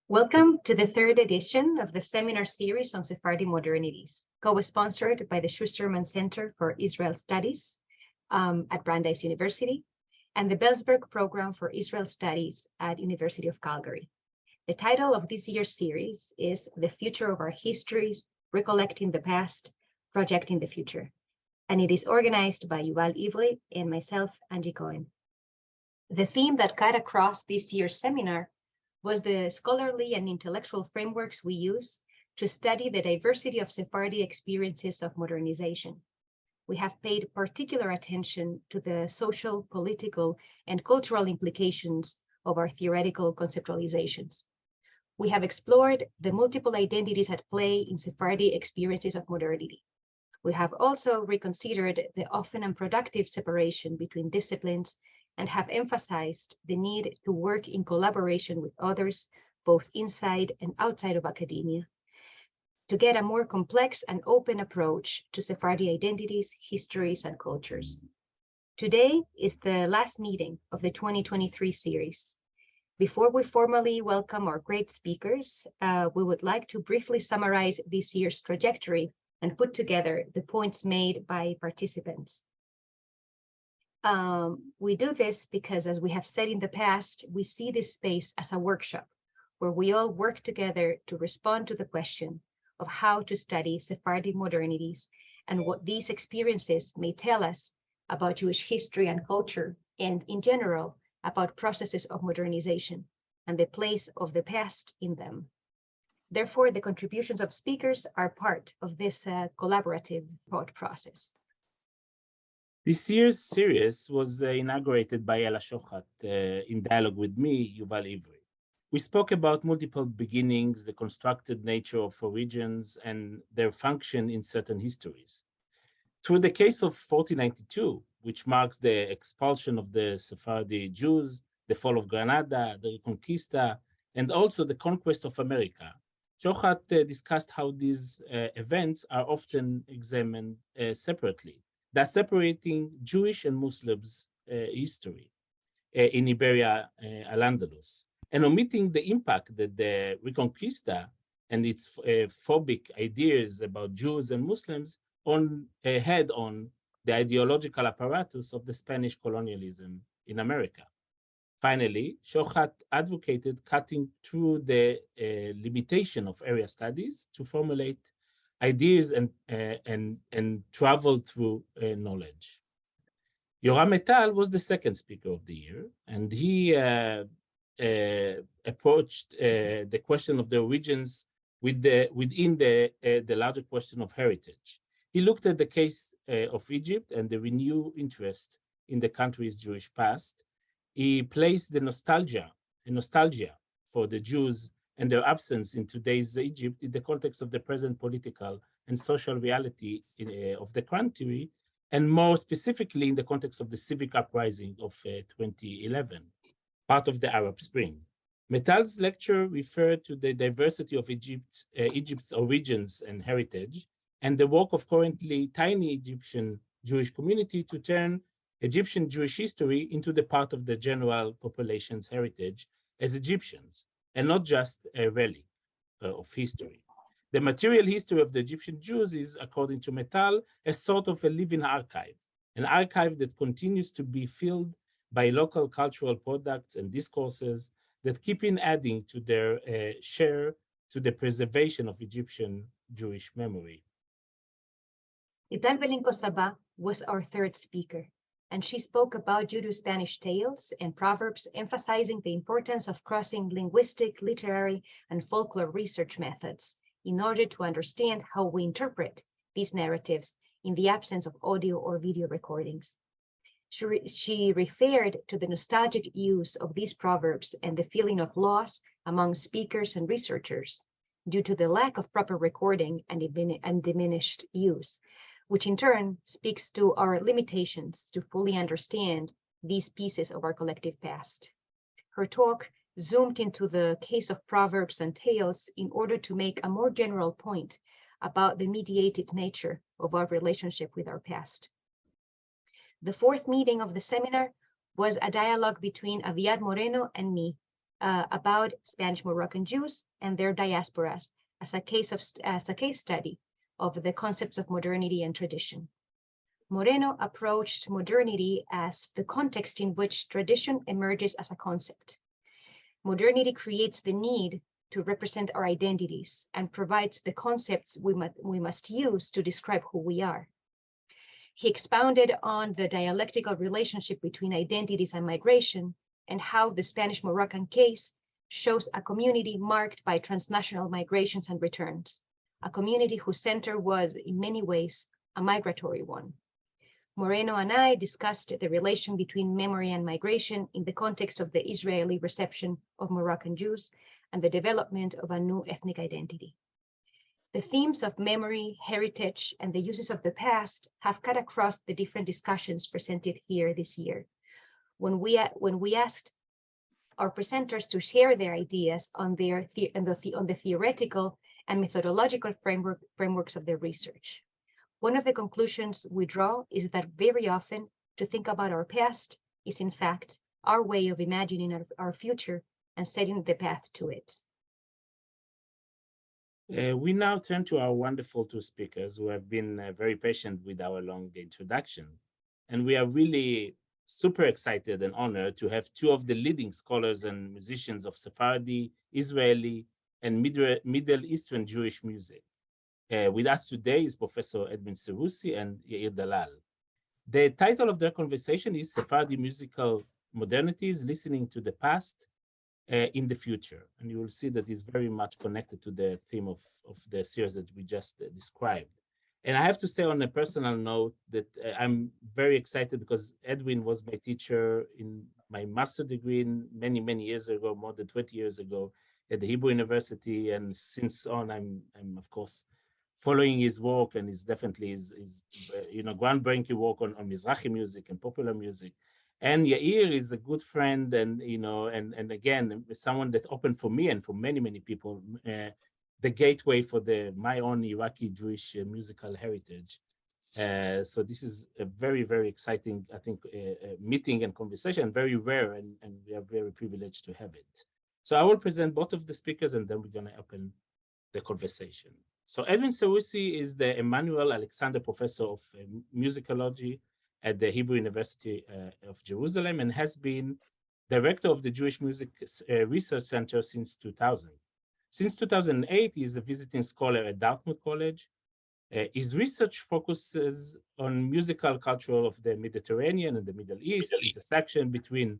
Welcome to the third edition of the seminar series on Sephardi modernities, co-sponsored by the Schusterman Center for Israel Studies at Brandeis University and the Belsberg Program for Israel Studies at University of Calgary. The title of this year's series is The Future of Our Histories, Recollecting the Past, Projecting the Future, and it is organized by Yuval Ivri and myself, Angie Cohen. The theme that cut across this year's seminar was the scholarly and intellectual frameworks we use to study the diversity of Sephardi experiences of modernization. We have paid particular attention to the social, political, and cultural implications of our theoretical conceptualizations. We have explored the multiple identities at play in Sephardi experiences of modernity. We have also reconsidered the often unproductive separation between disciplines and have emphasized the need to work in collaboration with others, both inside and outside of academia, to get a more complex and open approach to Sephardi identities, histories, and cultures. Today is the last meeting of the 2023 series. Before we formally welcome our great speakers, we would like to briefly summarize this year's trajectory and put together the points made by participants. We do this because, as we have said in the past, we see this space as a workshop where we all work together to respond to the question of how to study Sephardi modernities and what these experiences may tell us about Jewish history and culture, and in general, about processes of modernization and the place of the past in them. Therefore, the contributions of speakers are part of this collaborative thought process. This year's series was inaugurated by Ella Shochat in dialogue with me, Yuval Ivri. We spoke about multiple beginnings, the constructed nature of origins, and their function in certain histories. Through the case of 1492, which marks the expulsion of the Sephardi Jews, the fall of Granada, the Reconquista, and also the conquest of America, Shochat discussed how these events are often examined separately, thus separating Jewish and Muslims' history in Iberia al-Andalus, and omitting the impact that the Reconquista and its phobic ideas about Jews and Muslims had on the ideological apparatus of the Spanish colonialism in America. Finally, Shochat advocated cutting through the limitation of area studies to formulate ideas and travel through knowledge. Yoram Metal was the second speaker of the year, and he approached the question of the origins within the larger question of heritage. He looked at the case of Egypt and the renewed interest in the country's Jewish past. He placed the nostalgia for the Jews and their absence in today's Egypt in the context of the present political and social reality of the country, and more specifically in the context of the civic uprising of 2011, part of the Arab Spring. Metal's lecture referred to the diversity of Egypt's origins and heritage, and the work of currently tiny Egyptian Jewish community to turn Egyptian Jewish history into the part of the general population's heritage as Egyptians, and not just a relic of history. The material history of the Egyptian Jews is, according to Metal, a sort of a living archive, an archive that continues to be filled by local cultural products and discourses that keep in adding to their share to the preservation of Egyptian Jewish memory. Ital Belinko-Saba was our third speaker, and she spoke about Judo-Spanish tales and proverbs, emphasizing the importance of crossing linguistic, literary, and folklore research methods in order to understand how we interpret these narratives in the absence of audio or video recordings. She referred to the nostalgic use of these proverbs and the feeling of loss among speakers and researchers due to the lack of proper recording and diminished use, which in turn speaks to our limitations to fully understand these pieces of our collective past. Her talk zoomed into the case of proverbs and tales in order to make a more general point about the mediated nature of our relationship with our past. The fourth meeting of the seminar was a dialogue between Aviad Moreno and me, about Spanish Moroccan Jews and their diasporas as a case study of the concepts of modernity and tradition. Moreno approached modernity as the context in which tradition emerges as a concept. Modernity creates the need to represent our identities and provides the concepts we must use to describe who we are. He expounded on the dialectical relationship between identities and migration and how the Spanish-Moroccan case shows a community marked by transnational migrations and returns, a community whose center was, in many ways, a migratory one. Moreno and I discussed the relation between memory and migration in the context of the Israeli reception of Moroccan Jews and the development of a new ethnic identity. The themes of memory, heritage, and the uses of the past have cut across the different discussions presented here this year. When we asked our presenters to share their ideas on the theoretical and methodological frameworks of their research. One of the conclusions we draw is that very often to think about our past is in fact our way of imagining our future and setting the path to it. We now turn to our wonderful two speakers who have been very patient with our long introduction. And we are really super excited and honored to have two of the leading scholars and musicians of Sephardi, Israeli, and Middle Eastern Jewish music. With us today is Professor Edwin Seroussi and Yair Dalal. The title of their conversation is Sephardi Musical Modernities, Listening to the Past in the Future. And you will see that it's very much connected to the theme of the series that we just described. And I have to say on a personal note that I'm very excited because Edwin was my teacher in my master's degree many, many years ago, more than 20 years ago at the Hebrew University. And since on, I'm of course, following his work, and it's definitely his groundbreaking work on Mizrahi music and popular music. And Yair is a good friend, and and again, someone that opened for me and for many, many people the gateway for my own Iraqi Jewish musical heritage. So this is a very, very exciting, I think, meeting and conversation, very rare, and we are very privileged to have it. So I will present both of the speakers, and then we're going to open the conversation. So Edwin Seroussi is the Emanuel Alexander Professor of Musicology at the Hebrew University of Jerusalem and has been director of the Jewish Music Research Center since 2000. Since 2008, he is a visiting scholar at Dartmouth College. His research focuses on musical culture of the Mediterranean and the Middle East, intersection between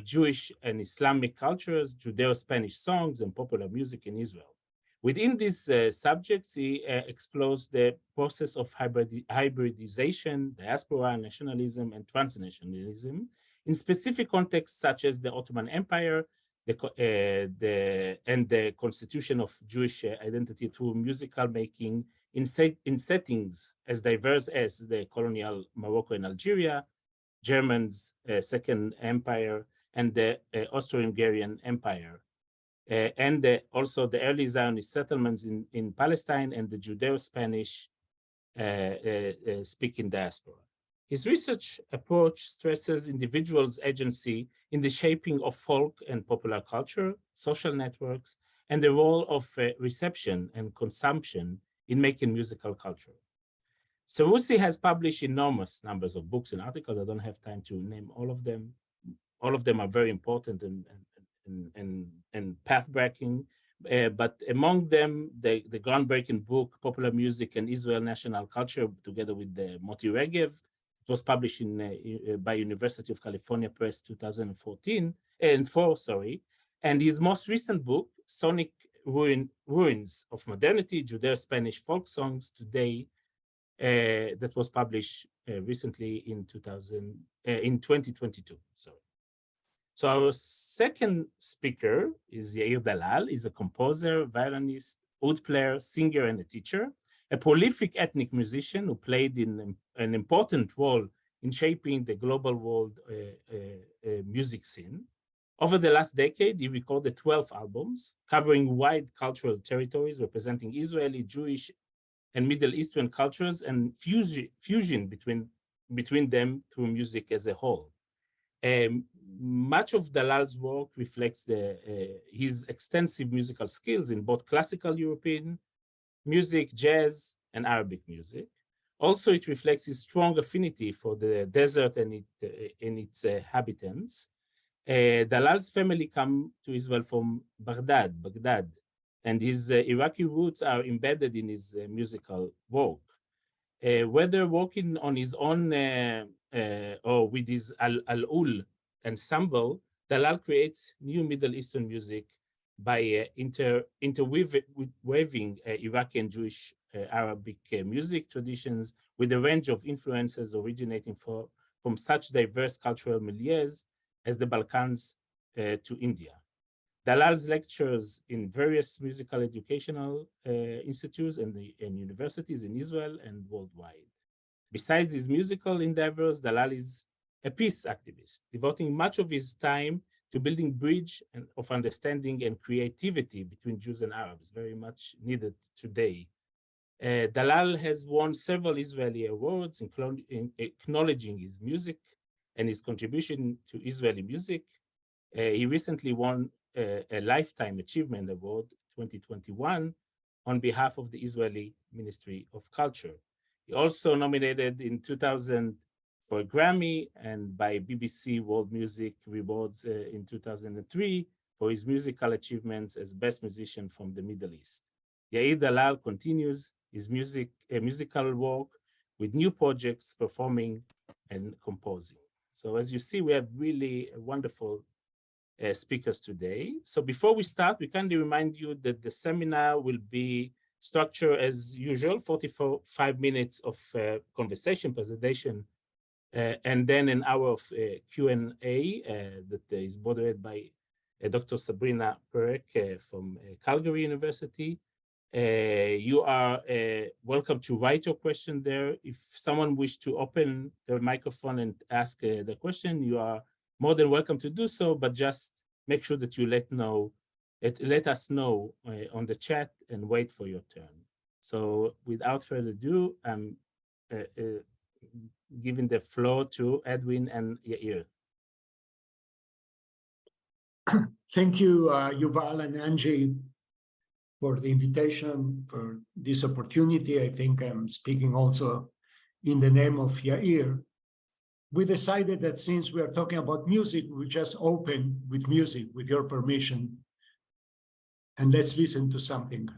Jewish and Islamic cultures, Judeo-Spanish songs, and popular music in Israel. Within these subjects, he explores the process of hybridization, diaspora, nationalism, and transnationalism in specific contexts such as the Ottoman Empire, and the constitution of Jewish identity through musical making in settings as diverse as the colonial Morocco and Algeria, Germans' Second Empire, and the Austro-Hungarian Empire. And also the early Zionist settlements in Palestine and the Judeo-Spanish speaking diaspora. His research approach stresses individuals' agency in the shaping of folk and popular culture, social networks, and the role of reception and consumption in making musical culture. Seroussi has published enormous numbers of books and articles. I don't have time to name all of them. All of them are very important and path-breaking, but among them, the groundbreaking book, Popular Music and Israel National Culture, together with Moti Regev, it was published by University of California Press 2004, and his most recent book, Sonic Ruins of Modernity, Judeo-Spanish Folk Songs Today, that was published recently in 2022, sorry. So our second speaker is Yair Dalal. He's a composer, violinist, oud player, singer, and a teacher, a prolific ethnic musician who played an important role in shaping the global world music scene. Over the last decade, he recorded 12 albums covering wide cultural territories representing Israeli, Jewish, and Middle Eastern cultures and fusion between them through music as a whole. much of Dalal's work reflects his extensive musical skills in both classical European music, jazz, and Arabic music. Also, it reflects his strong affinity for the desert and its inhabitants. Dalal's family come to Israel from Baghdad, and his Iraqi roots are embedded in his musical work. Whether working on his own or with his Al-Ul ensemble, Dalal creates new Middle Eastern music by interweaving Iraqi and Jewish Arabic music traditions with a range of influences originating from such diverse cultural milieus as the Balkans to India. Dalal's lectures in various musical educational institutes and universities in Israel and worldwide. Besides his musical endeavors, Dalal is a peace activist, devoting much of his time to building bridge of understanding and creativity between Jews and Arabs, very much needed today. Dalal has won several Israeli awards, including acknowledging his music and his contribution to Israeli music. He recently won a Lifetime Achievement Award 2021 on behalf of the Israeli Ministry of Culture. He also nominated in 2000 for a Grammy and by BBC World Music Awards in 2003 for his musical achievements as Best Musician from the Middle East. Yair Dalal continues his musical work with new projects, performing and composing. So as you see, we have really wonderful speakers today. So before we start, we kindly remind you that the seminar will be structured as usual, 45 minutes of conversation, presentation, and then an hour of Q&A that is moderated by Dr. Sabrina Perek from Calgary University. You are welcome to write your question there. If someone wishes to open their microphone and ask the question, you are more than welcome to do so, but just make sure that you let us know on the chat and wait for your turn. So without further ado, I'm giving the floor to Edwin and Yair. Thank you, Yuval and Angie, for the invitation, for this opportunity. I think I'm speaking also in the name of Yair. We decided that since we are talking about music, we just open with music, with your permission. And let's listen to something.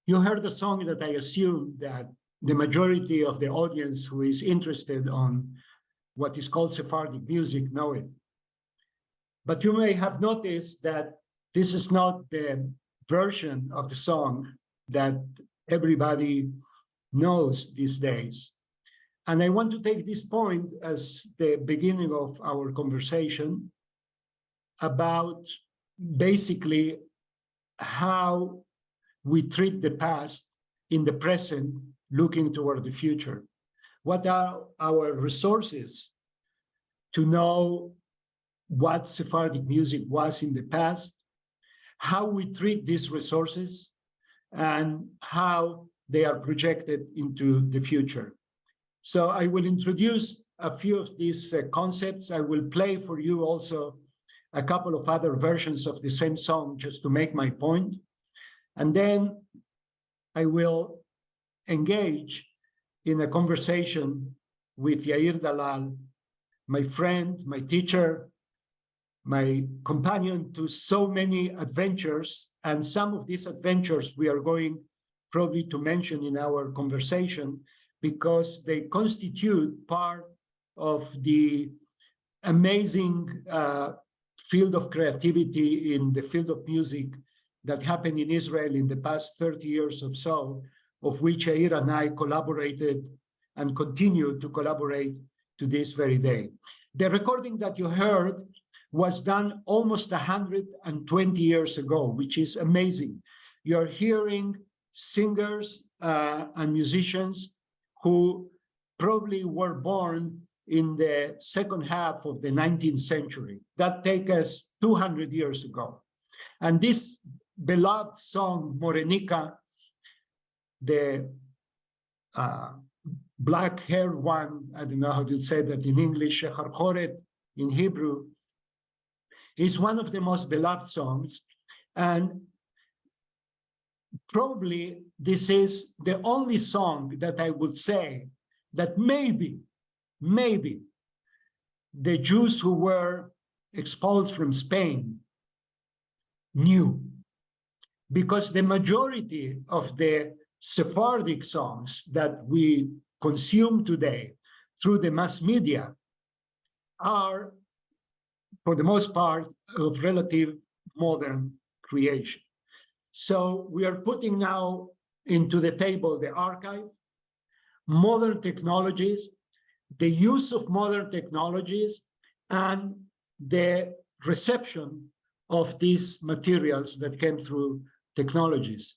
You heard a song that I assume that the majority of the audience who is interested on what is called Sephardic music know it. But you may have noticed that this is not the version of the song that everybody knows these days. And I want to take this point as the beginning of our conversation about basically how we treat the past in the present, looking toward the future. What are our resources to know what Sephardic music was in the past, how we treat these resources, and how they are projected into the future. So I will introduce a few of these concepts. I will play for you also a couple of other versions of the same song just to make my point. And then I will engage in a conversation with Yair Dalal, my friend, my teacher, my companion to so many adventures. And some of these adventures we are going probably to mention in our conversation because they constitute part of the amazing field of creativity in the field of music that happened in Israel in the past 30 years or so, of which Yair and I collaborated and continue to collaborate to this very day. The recording that you heard was done almost 120 years ago, which is amazing. You're hearing singers and musicians who probably were born in the second half of the 19th century. That takes us 200 years ago. And this beloved song, Morenica, the black-haired one, I don't know how to say that in English, Shecharchoret in Hebrew, is one of the most beloved songs. And probably this is the only song that I would say that maybe the Jews who were expelled from Spain knew, because the majority of the Sephardic songs that we consume today through the mass media are, for the most part, of relative modern creation. So we are putting now into the table the archive, modern technologies, the use of modern technologies, and the reception of these materials that came through technologies.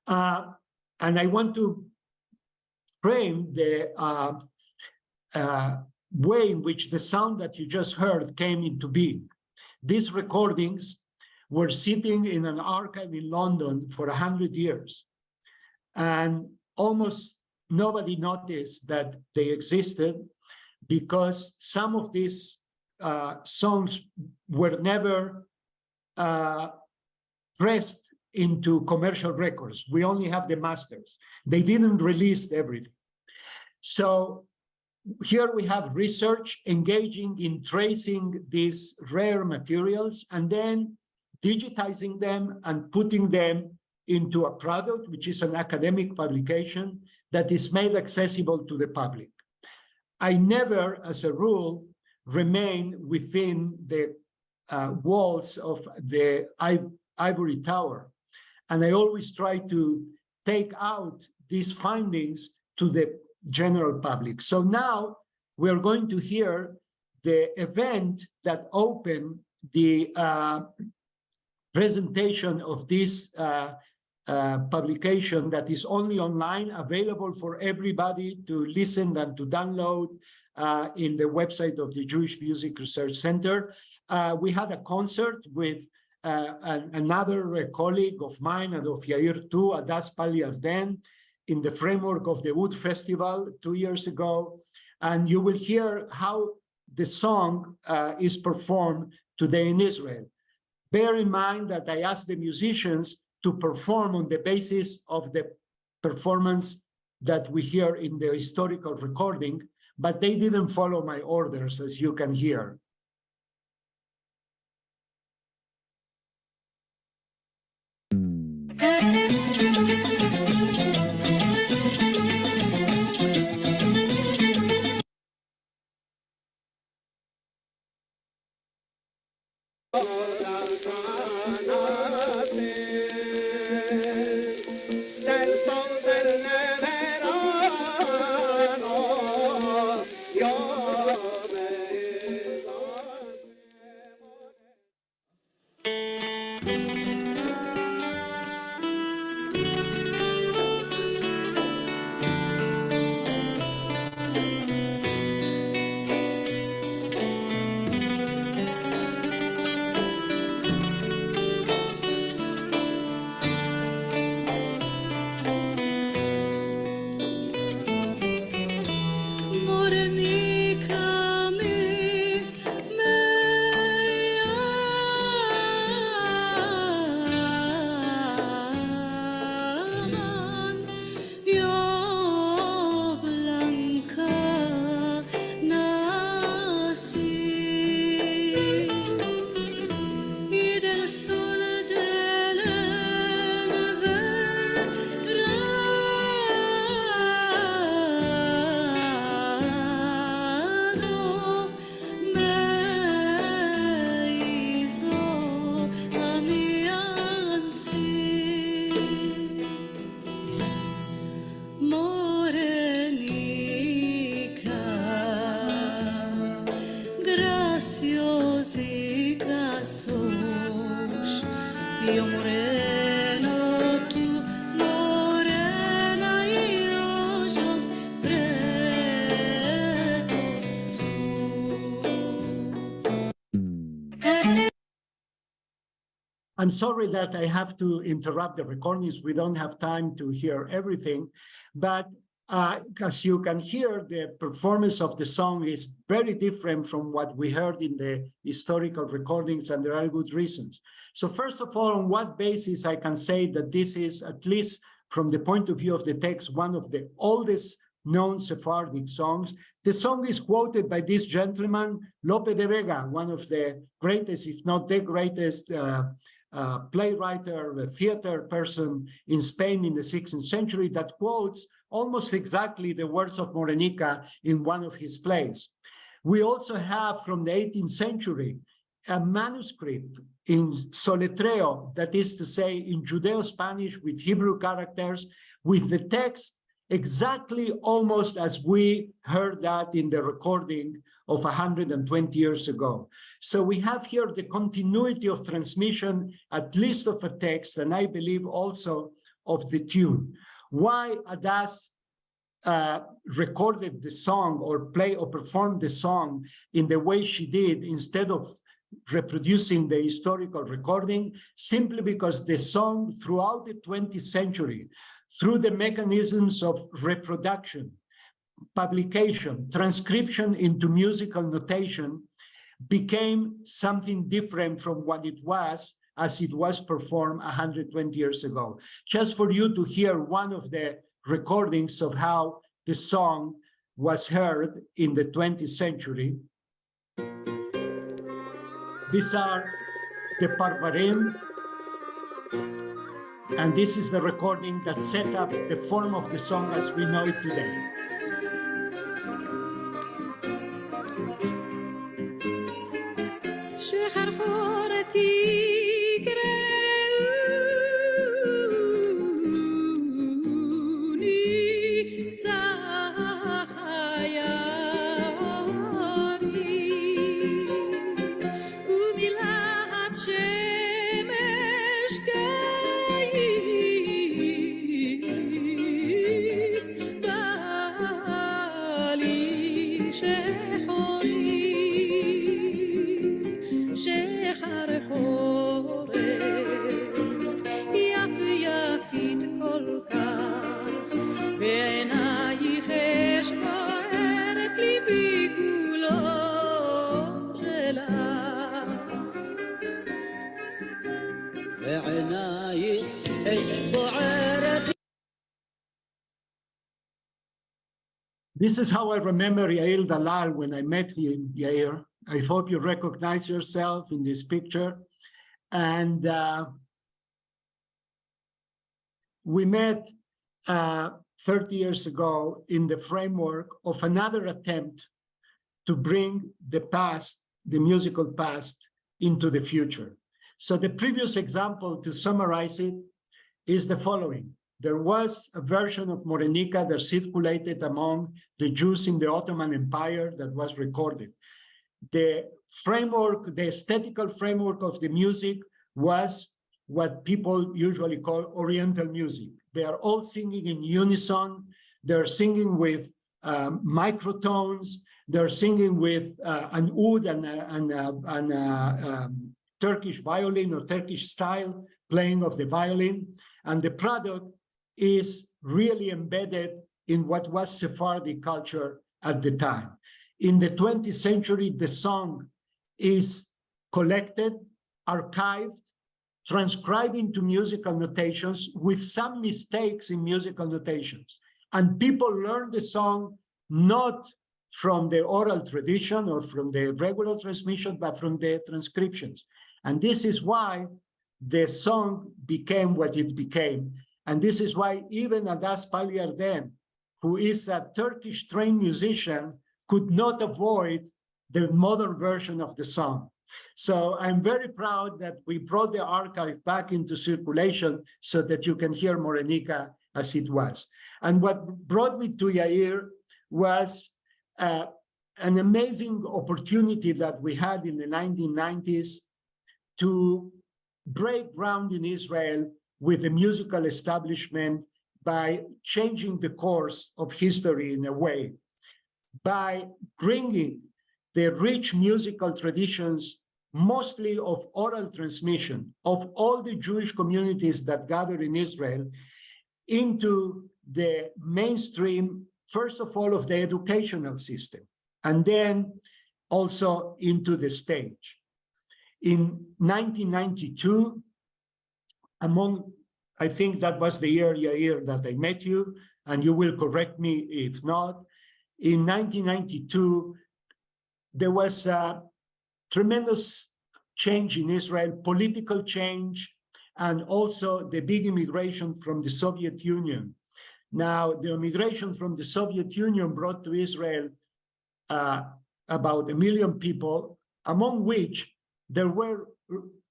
And I want to frame the way in which the sound that you just heard came into being. These recordings were sitting in an archive in London for 100 years. And almost nobody noticed that they existed because some of these songs were never pressed into commercial records. We only have the masters. They didn't release everything. So here we have research engaging in tracing these rare materials and then digitizing them and putting them into a product, which is an academic publication that is made accessible to the public. I never, as a rule, remain within the walls of the ivory tower. And I always try to take out these findings to the general public. So now we're going to hear the event that opened the presentation of this publication that is only online, available for everybody to listen and to download in the website of the Jewish Music Research Center. We had a concert with another colleague of mine and of Yair too, Adas Pal Yarden, in the framework of the Wood Festival 2 years ago. And you will hear how the song is performed today in Israel. Bear in mind that I asked the musicians to perform on the basis of the performance that we hear in the historical recording, but they didn't follow my orders, as you can hear. I'm sorry that I have to interrupt the recordings. We don't have time to hear everything, but as you can hear, the performance of the song is very different from what we heard in the historical recordings, and there are good reasons. So first of all, on what basis I can say that this is, at least from the point of view of the text, one of the oldest known Sephardic songs. The song is quoted by this gentleman, Lope de Vega, one of the greatest, if not the greatest, playwright or theater person in Spain in the 16th century, that quotes almost exactly the words of Morenica in one of his plays. We also have from the 18th century a manuscript in soletreo, that is to say in Judeo-Spanish with Hebrew characters, with the text exactly almost as we heard that in the recording of 120 years ago. So we have here the continuity of transmission, at least of a text, and I believe also of the tune. Why Adas recorded the song or play or performed the song in the way she did instead of reproducing the historical recording, simply because the song throughout the 20th century, through the mechanisms of reproduction, publication, transcription into musical notation, became something different from what it was as it was performed 120 years ago. Just for you to hear one of the recordings of how the song was heard in the 20th century. These are the Parvarim, and this is the recording that set up the form of the song as we know it today. This is how I remember Yair Dalal when I met him, Yair. I hope you recognize yourself in this picture. And we met 30 years ago in the framework of another attempt to bring the past, the musical past, into the future. So the previous example, to summarize it, is the following. There was a version of Morenica that circulated among the Jews in the Ottoman Empire that was recorded. The framework, the aesthetical framework of the music was what people usually call Oriental music. They are all singing in unison. They're singing with microtones. They're singing with an oud and Turkish violin or Turkish style playing of the violin. And the product is really embedded in what was Sephardic culture at the time. In the 20th century, the song is collected, archived, transcribed into musical notations with some mistakes in musical notations. And people learn the song not from the oral tradition or from the regular transmission, but from the transcriptions. And this is why the song became what it became. And this is why even Adas Palyarden, who is a Turkish trained musician, could not avoid the modern version of the song. So I'm very proud that we brought the archive back into circulation so that you can hear Morenica as it was. And what brought me to Yair was an amazing opportunity that we had in the 1990s to break ground in Israel with the musical establishment by changing the course of history in a way, by bringing the rich musical traditions mostly of oral transmission of all the Jewish communities that gather in Israel into the mainstream, first of all, of the educational system, and then also into the stage. In 1992, I think that was the year, Yair, that I met you, and you will correct me if not. In 1992, there was a tremendous change in Israel, political change, and also the big immigration from the Soviet Union. Now, the immigration from the Soviet Union brought to Israel about 1 million people, among which there were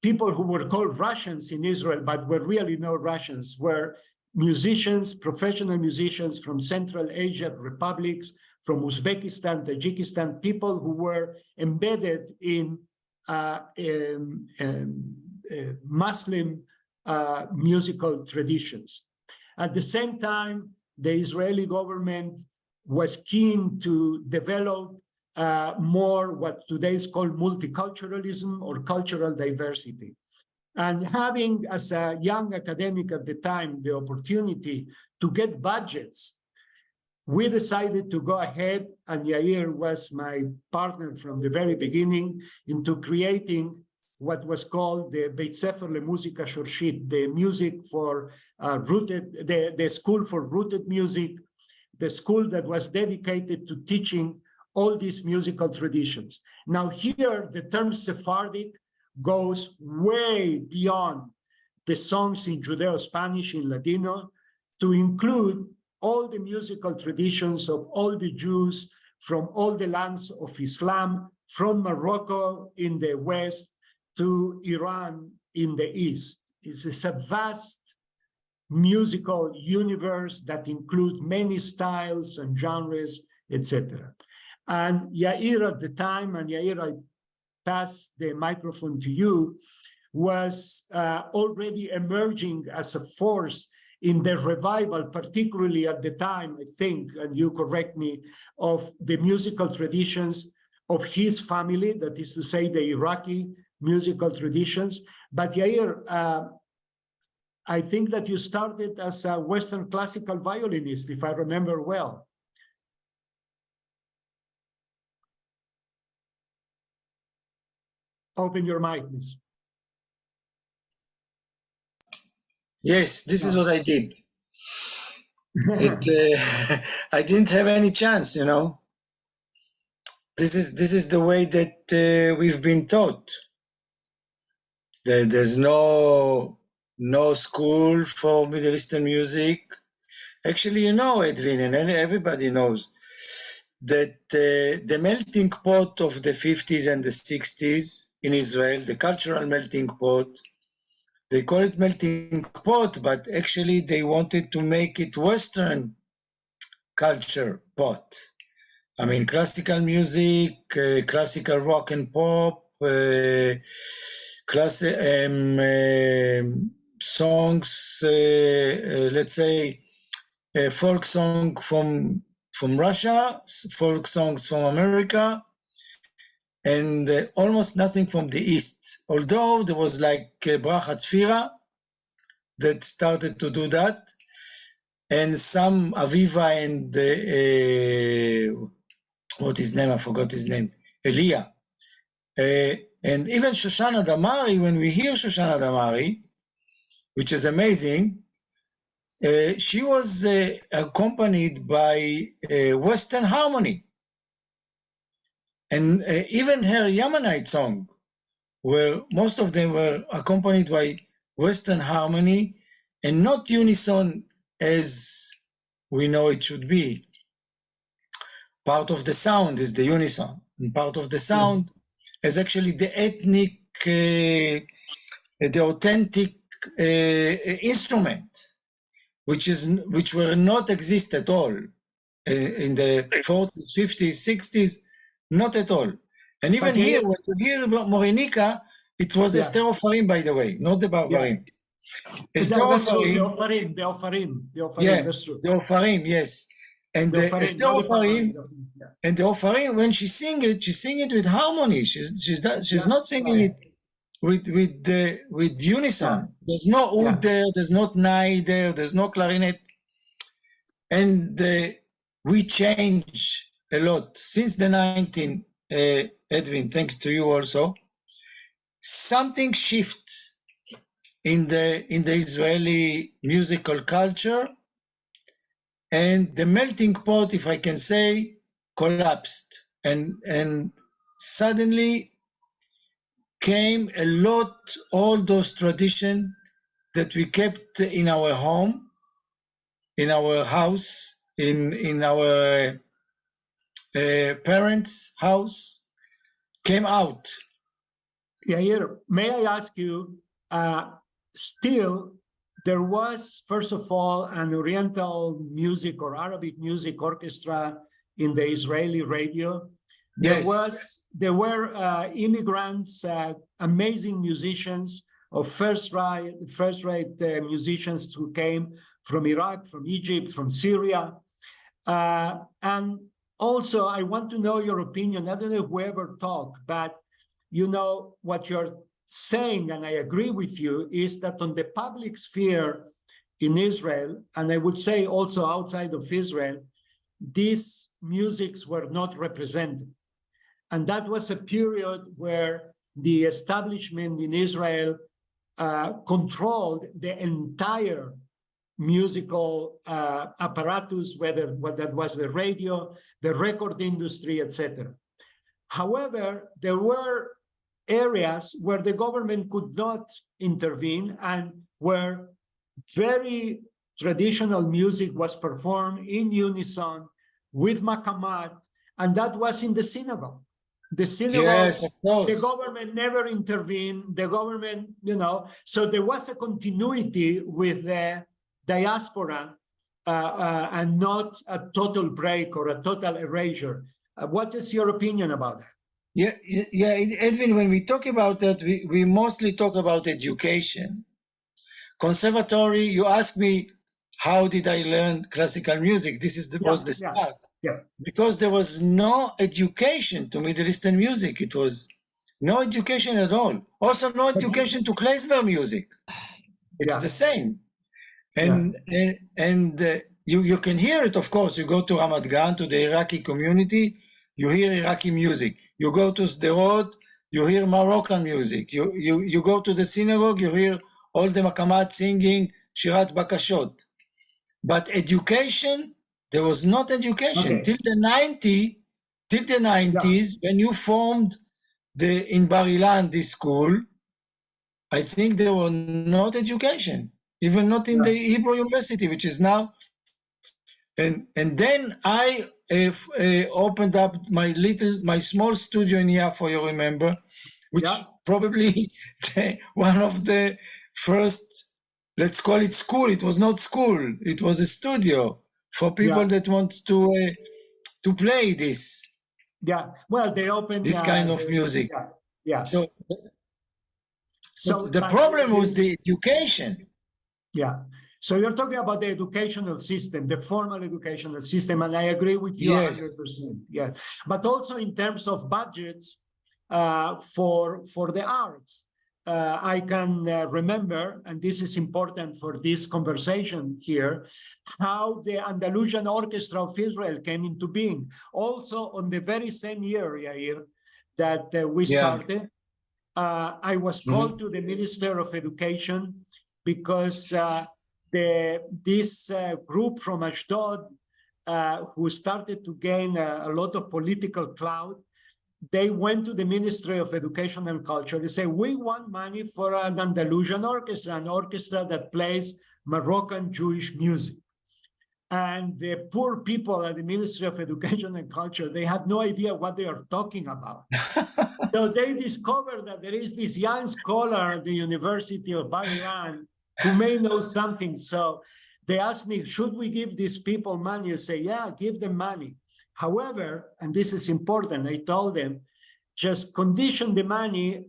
people who were called Russians in Israel, but were really no Russians, were musicians, professional musicians from Central Asia republics, from Uzbekistan, Tajikistan, people who were embedded in Muslim musical traditions. At the same time, the Israeli government was keen to develop more what today is called multiculturalism or cultural diversity. And having, as a young academic at the time, the opportunity to get budgets, we decided to go ahead, and Yair was my partner from the very beginning, into creating what was called the Beit Sefer LeMuzika Shorshit, the music for the school for rooted music, the school that was dedicated to teaching all these musical traditions. Now here, the term Sephardic goes way beyond the songs in Judeo-Spanish, in Ladino, to include all the musical traditions of all the Jews from all the lands of Islam, from Morocco in the west to Iran in the east. It's a vast musical universe that includes many styles and genres, etc. And Yair at the time, and Yair, I pass the microphone to you, was already emerging as a force in the revival, particularly at the time, I think, and you correct me, of the musical traditions of his family, that is to say, the Iraqi musical traditions. But Yair, I think that you started as a Western classical violinist, if I remember well. Open your mic, please. Yes, this is what I did. I didn't have any chance, you know. This is the way that we've been taught. There's no school for Middle Eastern music. Actually, you know, Edwin, and everybody knows that the melting pot of the 50s and the 60s in Israel, the cultural melting pot, they call it melting pot, but actually they wanted to make it Western culture pot. I mean, classical music, classical rock and pop, songs, let's say, folk song from Russia, folk songs from America, and almost nothing from the East. Although there was like Bracha Tzfira that started to do that, and some Aviva and what his name? I forgot his name. Elia. And even Shoshana Damari, when we hear Shoshana Damari, which is amazing, she was accompanied by Western harmony. And even her Yemenite song, where most of them were accompanied by Western harmony and not unison as we know it should be. Part of the sound is the unison, and part of the sound is actually the ethnic, the authentic instrument, which will not exist at all in the 40s, 50s, 60s, not at all. And even here, when you hear about Morenica, it was Esther Ofarim, by the way, not the Barbarim. The Ofarim, yeah, that's true. the Ofarim, yes. And The the Ofarim, Esther not the Ofarim, Pavarim. Yeah. and the Ofarim, when she sing it with harmony. She's Yeah, not singing right. it with unison. Yeah. There's no oud Yeah. there. There's not nai there. There's no clarinet. And we change a lot since the 19. Edwin, thanks to you also. Something shifts in the Israeli musical culture, and the melting pot, if I can say, collapsed, and suddenly came a lot, all those traditions that we kept in our home, in our house, in our parents' house, came out. Yair, may I ask you, still, there was, first of all, an Oriental music or Arabic music orchestra in the Israeli radio. Yes. There were immigrants, amazing musicians, of first-rate musicians who came from Iraq, from Egypt, from Syria. And also, I want to know your opinion. I don't know whoever talked, but you know what you're saying, and I agree with you, is that on the public sphere in Israel, and I would say also outside of Israel, these musics were not represented. And that was a period where the establishment in Israel controlled the entire musical apparatus, whether that was the radio, the record industry, etc. However, there were areas where the government could not intervene and where very traditional music was performed in unison with makamat, and that was in the synagogue. The synagogues, Yes, of course. the government never intervened. The government, so there was a continuity with the diaspora and not a total break or a total erasure. What is your opinion about that? Yeah, Edwin, when we talk about that, we mostly talk about education. Conservatory, you ask me, how did I learn classical music? This was the start. Yeah. Because there was no education to Middle Eastern music. It was no education at all. Also no education to klezmer music. It's the same. And you can hear it, of course. You go to Ramat Gan, to the Iraqi community, you hear Iraqi music. You go to Sderot, you hear Moroccan music. You go to the synagogue, you hear all the makamat singing Shirat Bakashot. But education, there was not education till the 90s, when you formed in Bar Ilan this school. I think there was not education, even not in the Hebrew University, which is now. And then I opened up my small studio in Yafo, you remember, which probably one of the first, let's call it school. It was not school. It was a studio for people that want to play this. Yeah, well, they opened this kind of music. So the problem was the education. Yeah. So you're talking about the educational system, the formal educational system, and I agree with you 100%. Yeah, but also in terms of budgets for the arts. I can remember, and this is important for this conversation here, how the Andalusian Orchestra of Israel came into being. Also on the very same year, Yair, that we started, I was called to the Minister of Education because this group from Ashdod, who started to gain a lot of political clout, they went to the Ministry of Education and Culture. They say, we want money for an Andalusian orchestra, an orchestra that plays Moroccan Jewish music. And the poor people at the Ministry of Education and Culture, they had no idea what they are talking about. So they discovered that there is this young scholar at the University of Bar Ilan who may know something. So they asked me, should we give these people money? I say, yeah, give them money. However, and this is important, I told them, just condition the money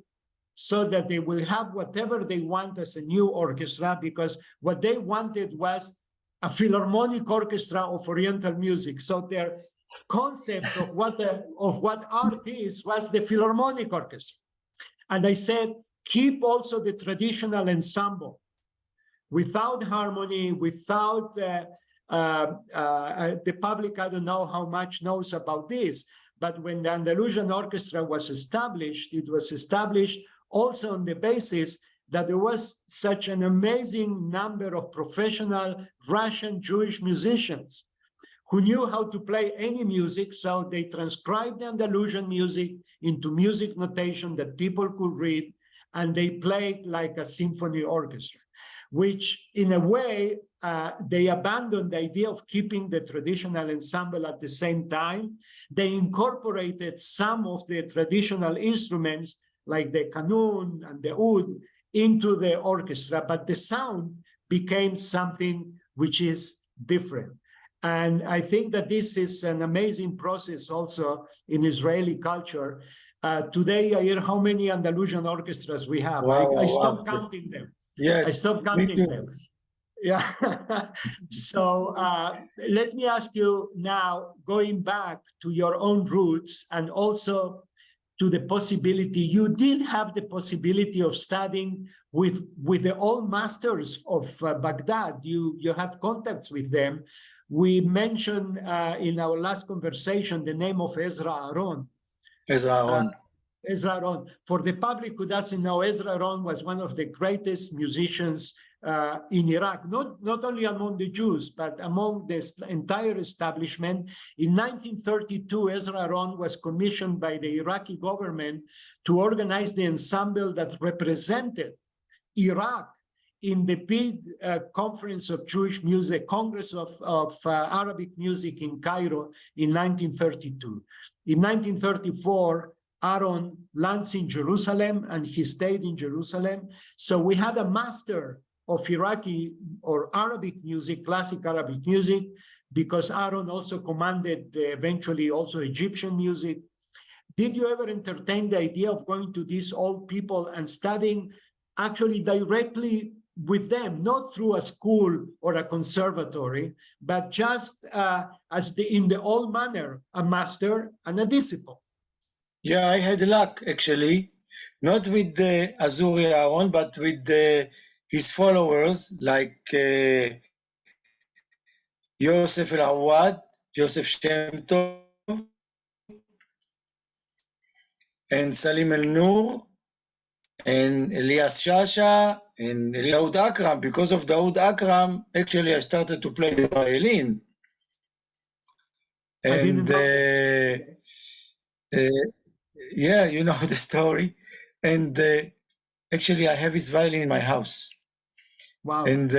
so that they will have whatever they want as a new orchestra, because what they wanted was a philharmonic orchestra of Oriental music. So their concept of what art is was the philharmonic orchestra. And I said, keep also the traditional ensemble without harmony, without the public, I don't know how much knows about this, but when the Andalusian Orchestra was established, it was established also on the basis that there was such an amazing number of professional Russian Jewish musicians who knew how to play any music, so they transcribed the Andalusian music into music notation that people could read, and they played like a symphony orchestra, which in a way, they abandoned the idea of keeping the traditional ensemble at the same time. They incorporated some of the traditional instruments like the kanun and the oud into the orchestra, but the sound became something which is different. And I think that this is an amazing process also in Israeli culture. Today, I hear how many Andalusian orchestras we have. Wow, I stopped wow. counting them. Yes, I stopped counting them. Yeah. So let me ask you now, going back to your own roots and also to the possibility, you did have the possibility of studying with the old masters of Baghdad. You had contacts with them. We mentioned in our last conversation the name of Ezra Aron. Ezra Aron. Ezra Aron. For the public who doesn't know, Ezra Aron was one of the greatest musicians in Iraq, not only among the Jews, but among the entire establishment. In 1932, Ezra Aron was commissioned by the Iraqi government to organize the ensemble that represented Iraq in the big conference of Jewish music, Congress of Arabic Music in Cairo in 1932. In 1934, Aron lands in Jerusalem, and he stayed in Jerusalem. So we had a master of Iraqi or Arabic music, classic Arabic music, because Aron also commanded eventually also Egyptian music. Did you ever entertain the idea of going to these old people and studying actually directly with them, not through a school or a conservatory, but just in the old manner, a master and a disciple? Yeah, I had luck actually, not with the Azuri Aron, but with his followers like Yosef El-Awad, Yosef Shem Tov, and Salim El-Nur, and Elias Shasha, and Daoud Akram. Because of Daoud Akram, actually I started to play the violin. And yeah, you know the story. And actually I have his violin in my house. Wow. And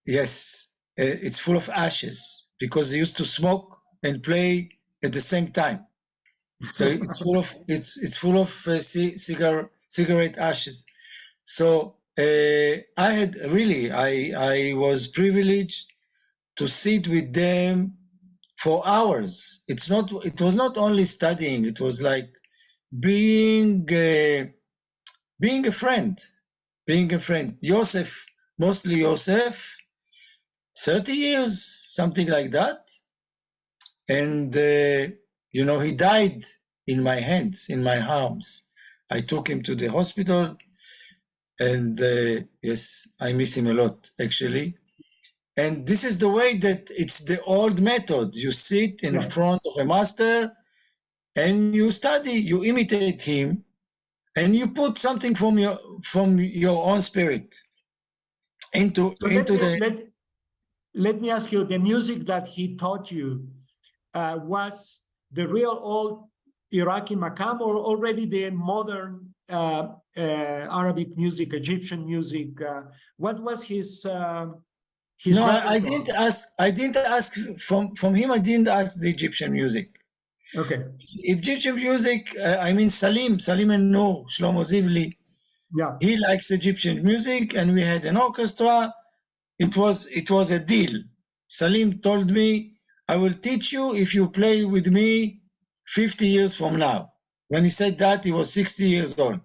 yes, it's full of ashes because he used to smoke and play at the same time. So it's full of cigarette ashes. So I was privileged to sit with them for hours. It was not only studying, it was like being a friend. Yosef, mostly Yosef, 30 years, something like that. And, he died in my hands, in my arms. I took him to the hospital, and yes, I miss him a lot, actually. And this is the way that it's the old method. You sit in front of a master and you study, you imitate him, and you put something from your own spirit into the. Let me ask you: the music that he taught you was the real old Iraqi maqam, or already the modern Arabic music, Egyptian music? What was his? No, I didn't ask. I didn't ask from him. I didn't ask the Egyptian music. Okay. Egyptian music, I mean Salim El-Nur, Shlomo Zivli. Yeah. He likes Egyptian music, and we had an orchestra. It was a deal. Salim told me, I will teach you if you play with me 50 years from now. When he said that, he was 60 years old.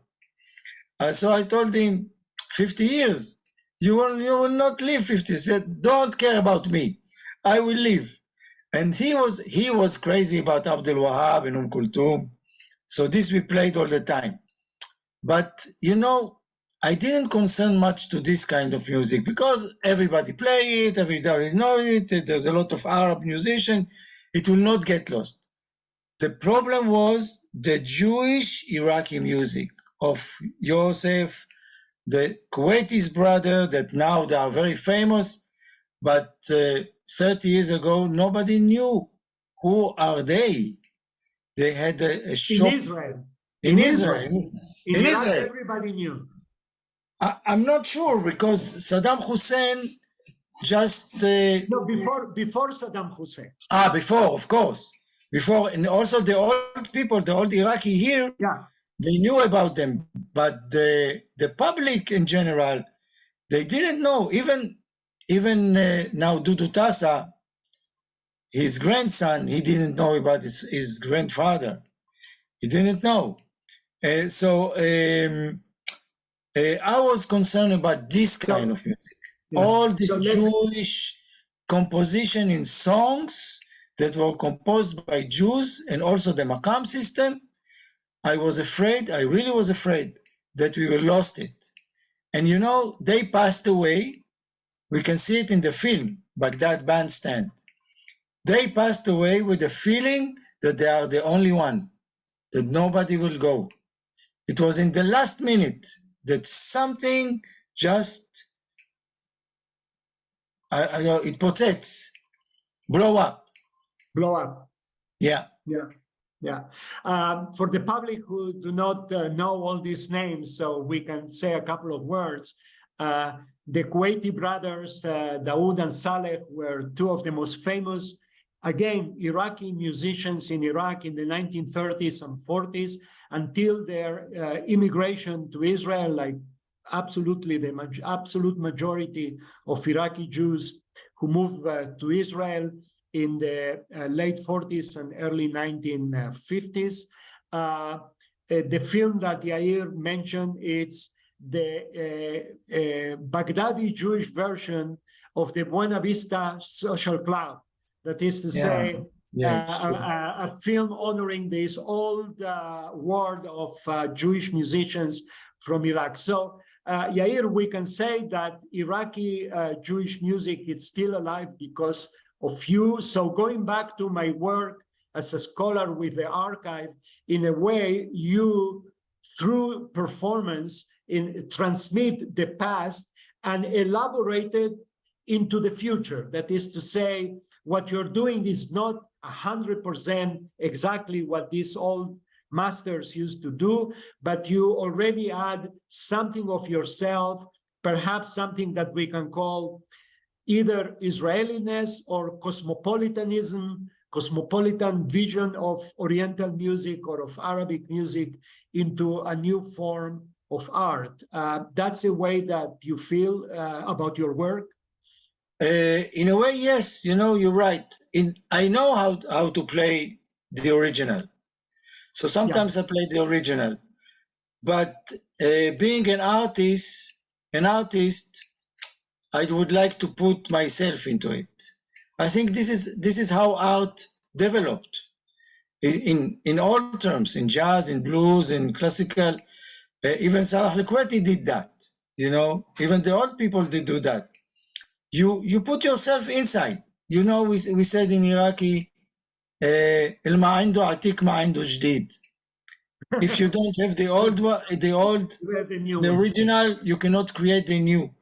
So I told him, 50 years? you will not live 50. He said, don't care about me. I will live. And he was crazy about Abdul Wahab and Kulthum. So this we played all the time. But, you know, I didn't concern much to this kind of music because everybody play it, everybody know it. There's a lot of Arab musicians. It will not get lost. The problem was the Jewish Iraqi music of Yosef, the Kuwaitis brother that now they are very famous, but 30 years ago, nobody knew who are they. They had a shop. In Israel. In Israel. In In Iraq, Israel. everybody knew. I'm not sure because Saddam Hussein just No, before Saddam Hussein. before, of course, before, and also the old people, the old Iraqi here, Yeah. they knew about them, but the public in general, they didn't know. Even now, Dudu Tassa, his grandson, he didn't know about his grandfather. He didn't know. So I was concerned about this kind of music. Yeah. All this So let's- Jewish composition in songs that were composed by Jews and also the Maqam system. I was afraid, I really was afraid that we will lost it. And you know, they passed away. We can see it in the film, Baghdad Bandstand. They passed away with the feeling that they are the only one, that nobody will go. It was in the last minute that something just, I know, it potets, blow up. Blow up. Yeah. Yeah. Yeah. For the public who do not know all these names, so we can say a couple of words. The Kuwaiti brothers, Daoud and Saleh, were two of the most famous, again, Iraqi musicians in Iraq in the 1930s and 40s until their immigration to Israel, like absolutely the absolute majority of Iraqi Jews who moved to Israel in the late 40s and early 1950s. The film that Yair mentioned, it's the Baghdadi Jewish version of the Buena Vista Social Club. That is to say, a film honoring this old world of Jewish musicians from Iraq. So, Yair, we can say that Iraqi Jewish music is still alive because of you. So going back to my work as a scholar with the archive, in a way, you, through performance, transmit the past and elaborate it into the future. That is to say, what you're doing is not 100% exactly what these old masters used to do, but you already add something of yourself, perhaps something that we can call either Israeliness or cosmopolitanism, cosmopolitan vision of Oriental music or of Arabic music into a new form of art. That's a way that you feel about your work? In a way, yes, you know, you're right. I know how to play the original. So sometimes I play the original. But being an artist, I would like to put myself into it. I think this is how art developed in all terms, in jazz, in blues, in classical. Even Salah Al-Kuwaiti did that, you know. Even the old people did do that. You put yourself inside. You know, we said in Iraqi, "El ma عنده عتيق ما عنده جديد." If you don't have the original, you cannot create the new.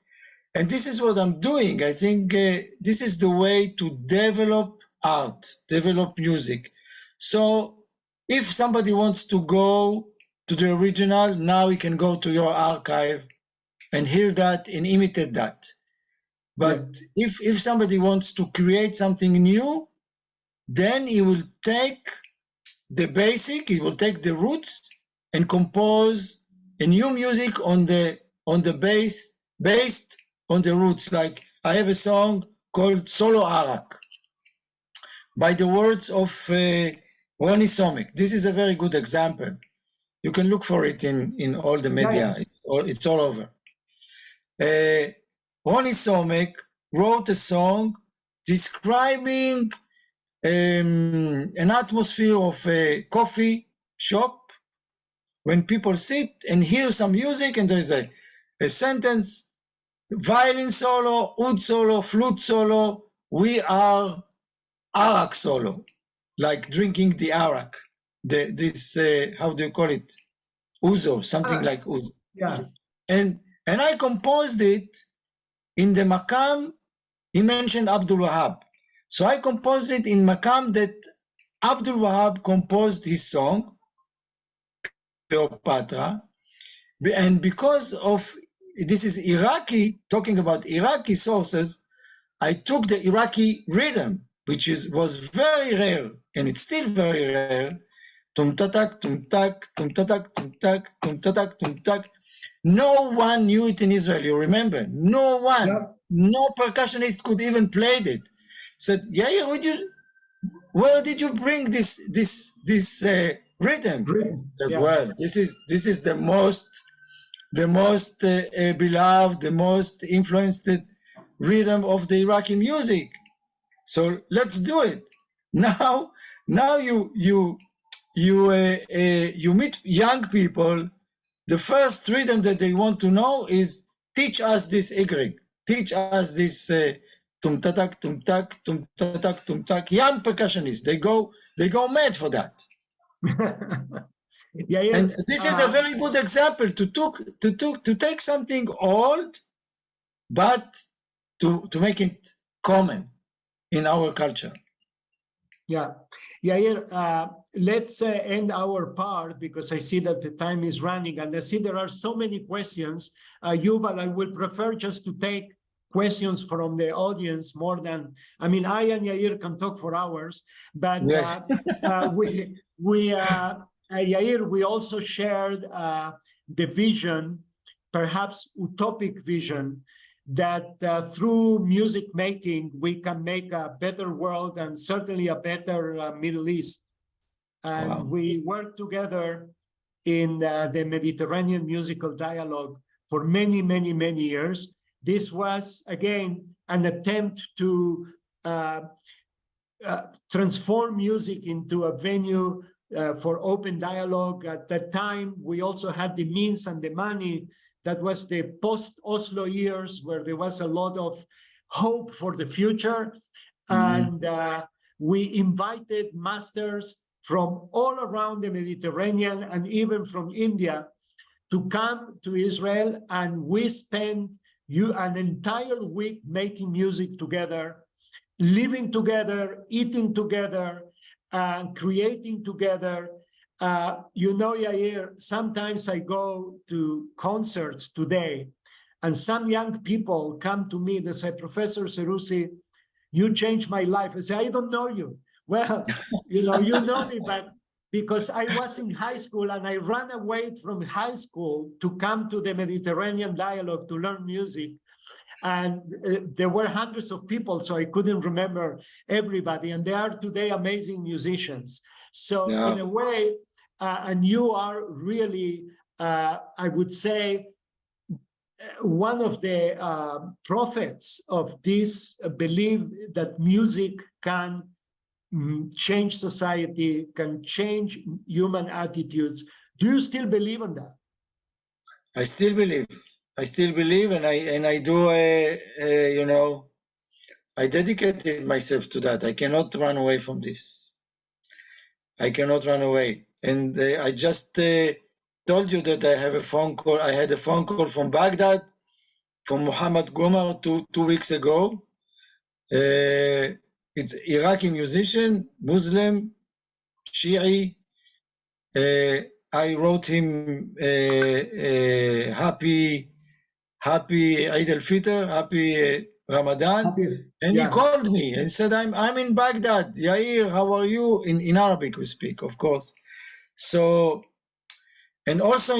And this is what I'm doing. I think this is the way to develop art, develop music. So if somebody wants to go to the original, now he can go to your archive and hear that and imitate that. But if somebody wants to create something new, then he will take the basic, he will take the roots and compose a new music on the base, based on the roots. Like I have a song called Solo Arak by the words of Ronnie Somek. This is a very good example. You can look for it in all the media. It's all over. Ronnie Somek wrote a song describing an atmosphere of a coffee shop when people sit and hear some music and there's a sentence, violin solo, oud solo, flute solo, we are arak solo, like drinking the arak. This, how do you call it? Ouzo, something like ouzo. Yeah. And I composed it in the makam. He mentioned Abdul Wahab. So I composed it in makam that Abdul Wahab composed his song, Cleopatra. And because of, this is Iraqi, talking about Iraqi sources, I took the Iraqi rhythm, which was very rare, and it's still very rare. Tum-tatak, tum-tak, tum-tatak, tum-tak, tum-tatak, tum-tak. No one knew it in Israel, you remember? No one. Yeah. No percussionist could even play it. Said, Yair, where did you bring this rhythm? Said, Yeah. well, this is the most beloved, the most influenced rhythm of the Iraqi music. So let's do it. Now you meet young people. The first rhythm that they want to know is teach us this igrig, teach us this tum-tatak, tum-tak, tum-tatak, tum-tak. Young percussionists, they go mad for that. Yeah, yeah. And this is a very good example to take something old, but to make it common in our culture. Yeah, Yair, let's end our part because I see that the time is running and I see there are so many questions. Yuval, I would prefer just to take questions from the audience more than, I mean, I and Yair can talk for hours, but Yes. Yair, we also shared the vision, perhaps utopic vision, that through music making, we can make a better world and certainly a better Middle East. And Wow. we worked together in the Mediterranean Musical Dialogue for many, many, many years. This was, again, an attempt to transform music into a venue for open dialogue. At that time, we also had the means and the money. That was the post-Oslo years where there was a lot of hope for the future. And we invited masters from all around the Mediterranean and even from India to come to Israel. And we spent an entire week making music together, living together, eating together, creating together. You know, Yair, sometimes I go to concerts today and some young people come to me, they say, Professor Seroussi, you changed my life. I say, I don't know you. Well, you know me, but because I was in high school and I ran away from high school to come to the Mediterranean Dialogue to learn music. And there were hundreds of people, so I couldn't remember everybody. And they are today amazing musicians. So Yeah. in a way, and you are really, I would say, one of the prophets of this belief that music can change society, can change human attitudes. Do you still believe in that? I still believe, and I do. I dedicated myself to that. I cannot run away from this. I cannot run away. And I just told you that I have a phone call. I had a phone call from Baghdad, from Muhammad Gomar 2 weeks ago. It's Iraqi musician, Muslim, Shi'i. I wrote him happy Eid al-Fitr, happy Ramadan. And Yeah. he called me and said, I'm in Baghdad. Yair, how are you? In Arabic we speak, of course. So, and also